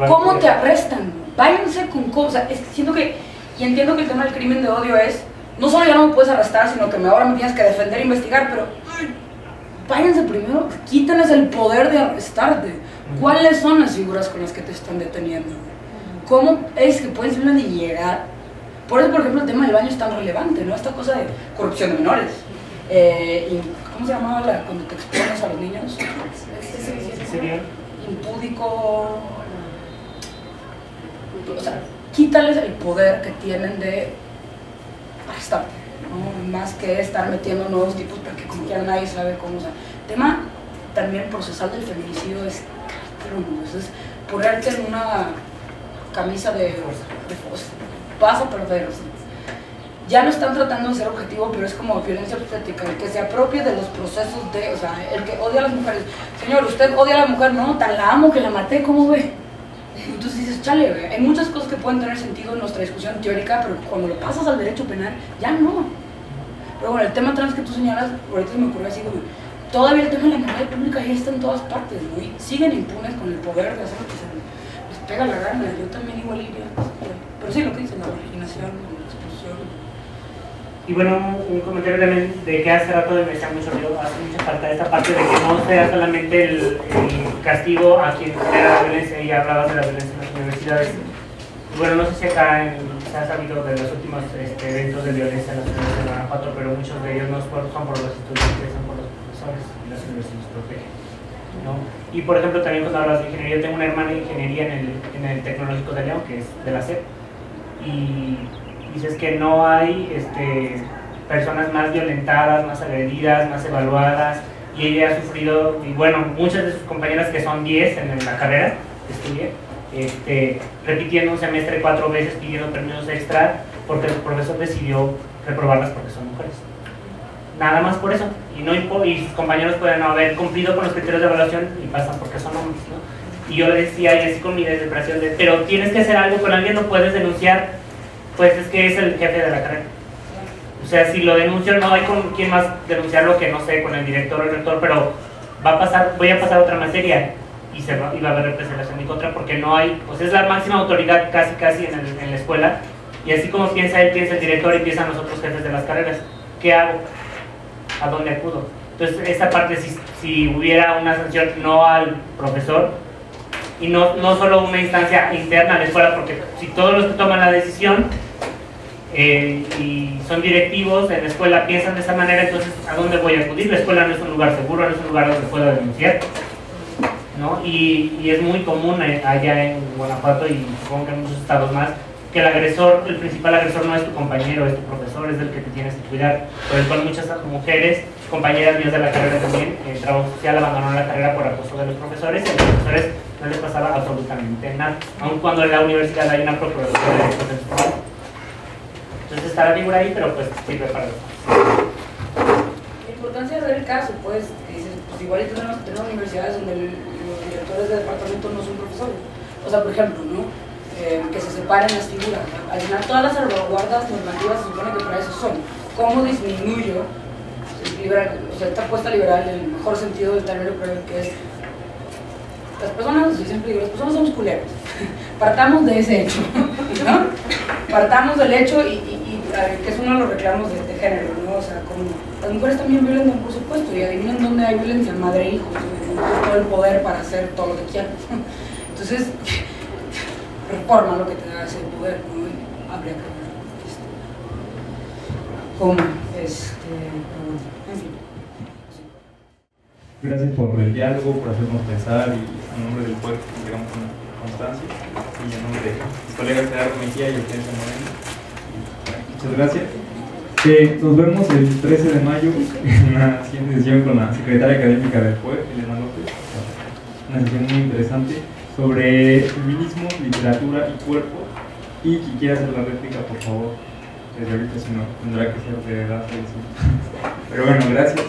¿cómo te arrestan? Váyanse con cosas, siento que, y entiendo que el tema del crimen de odio es, no solo ya no me puedes arrestar, sino que ahora me tienes que defender e investigar, pero váyanse primero, quítenles el poder de arrestarte. ¿Cuáles son las figuras con las que te están deteniendo? ¿Cómo es que pueden simplemente llegar? Por eso, por ejemplo, el tema del baño es tan relevante, ¿no? Esta cosa de corrupción de menores. ¿Cómo se llamaba cuando te expones a los niños? Impúdico. O sea, quítales el poder que tienen de arrestarte, ¿no? Más que estar metiendo nuevos tipos porque como quiera nadie sabe cómo. O sea, el tema también procesal del feminicidio es es ponerte en una camisa de fuerza, vas a perder. Ya no están tratando de ser objetivo, pero es como violencia obstétrica, el que se apropie de los procesos de, o sea, el que odia a las mujeres. Señor, usted odia a la mujer, no, tan la amo que la maté, ¿cómo ve? Entonces dices, chale, ve, hay muchas cosas que pueden tener sentido en nuestra discusión teórica, pero cuando lo pasas al derecho penal, ya no. Pero bueno, el tema trans que tú señalas, ahorita se me ocurrió así como, todavía el tema de la moral pública ya está en todas partes, ¿no? Y siguen impunes con el poder de hacer lo que se les pega la gana. Yo también igual iría, pero sí lo que dicen, la marginación, la expulsión. Y bueno, un comentario también de que hace rato me decía mucho ruido, hace mucha falta esta parte de que no sea solamente el castigo a quien genera la violencia, y hablabas de la violencia en las universidades. Bueno, no sé si acá se ha sabido de los últimos eventos de violencia en las universidades de Guanajuato, pero muchos de ellos no son por los estudiantes, son por los y las universidades protegen, ¿no? Y por ejemplo también cuando hablas de ingeniería, yo tengo una hermana de ingeniería en el Tecnológico de León, que es de la SEP, y dices que no hay personas más violentadas, más agredidas, más evaluadas, y ella ha sufrido, y bueno, muchas de sus compañeras que son 10 en la carrera que estudié, repitiendo un semestre 4 veces, pidiendo permisos extra porque el profesor decidió reprobarlas porque son mujeres. Nada más por eso, y sus compañeros pueden no haber cumplido con los criterios de evaluación y pasan porque son hombres, ¿no? Y yo le decía, y así con mi desesperación de, pero tienes que hacer algo con alguien, no puedes denunciar, pues es que es el jefe de la carrera. O sea, si lo denuncio, no hay con quién más denunciarlo que, no sé, con el director o el rector, pero voy a pasar otra materia y va a haber representación en mi contra porque no hay, pues es la máxima autoridad casi en la escuela, y así como piensa él, piensa el director y piensan los otros jefes de las carreras. ¿Qué hago? ¿A dónde acudo? Entonces, esa parte, si hubiera una sanción no al profesor y no solo una instancia interna a la escuela, porque si todos los que toman la decisión y son directivos en la escuela, piensan de esa manera, entonces ¿a dónde voy a acudir? La escuela no es un lugar seguro, no es un lugar donde pueda denunciar, ¿no? Y es muy común allá en Guanajuato y supongo que en muchos estados más, que el agresor, el principal agresor no es tu compañero, es tu profesor, es el que te tienes que cuidar, por el cual muchas mujeres, compañeras mías de la carrera también, en trabajo social, abandonaron la carrera por acoso de los profesores, y a los profesores no les pasaba absolutamente nada, aun cuando en la universidad hay una procuraduría de derechos del trabajo. Entonces está la figura ahí, pero pues sirve para eso. La importancia de ver el caso, pues, que dices, pues igual tenemos que tener universidades donde los directores de departamento no son profesores. O sea, por ejemplo, ¿no? Que se separen las figuras. Al final todas las salvaguardas normativas se supone que para eso son. ¿Cómo disminuyo liberal, o sea, esta apuesta liberal en el mejor sentido del término, pero que es las personas, yo siempre digo, las personas somos culeras. Partamos de ese hecho, ¿no? Partamos del hecho y que es uno de los reclamos de género, ¿no? O sea, como las mujeres también violentan, por supuesto, y adivinen dónde hay violencia, madre e hijos, todo el poder para hacer todo lo que quieran. Entonces, reforma lo que te da ese poder, ¿no? Y habría que ver cómo, en fin. Gracias por el diálogo, por hacernos pensar y a nombre del pueblo entregamos una constancia y a nombre de mis colegas Gerardo Mejía y Hortensia Moreno. Muchas gracias. Nos vemos el 13 de mayo en una siguiente sesión con la secretaria académica del PUEP, Elena López. Una sesión muy interesante sobre feminismo, literatura y cuerpo. Y quien quiera hacer la réplica, por favor, desde ahorita, si no, tendrá que ser de edad. Pero bueno, gracias.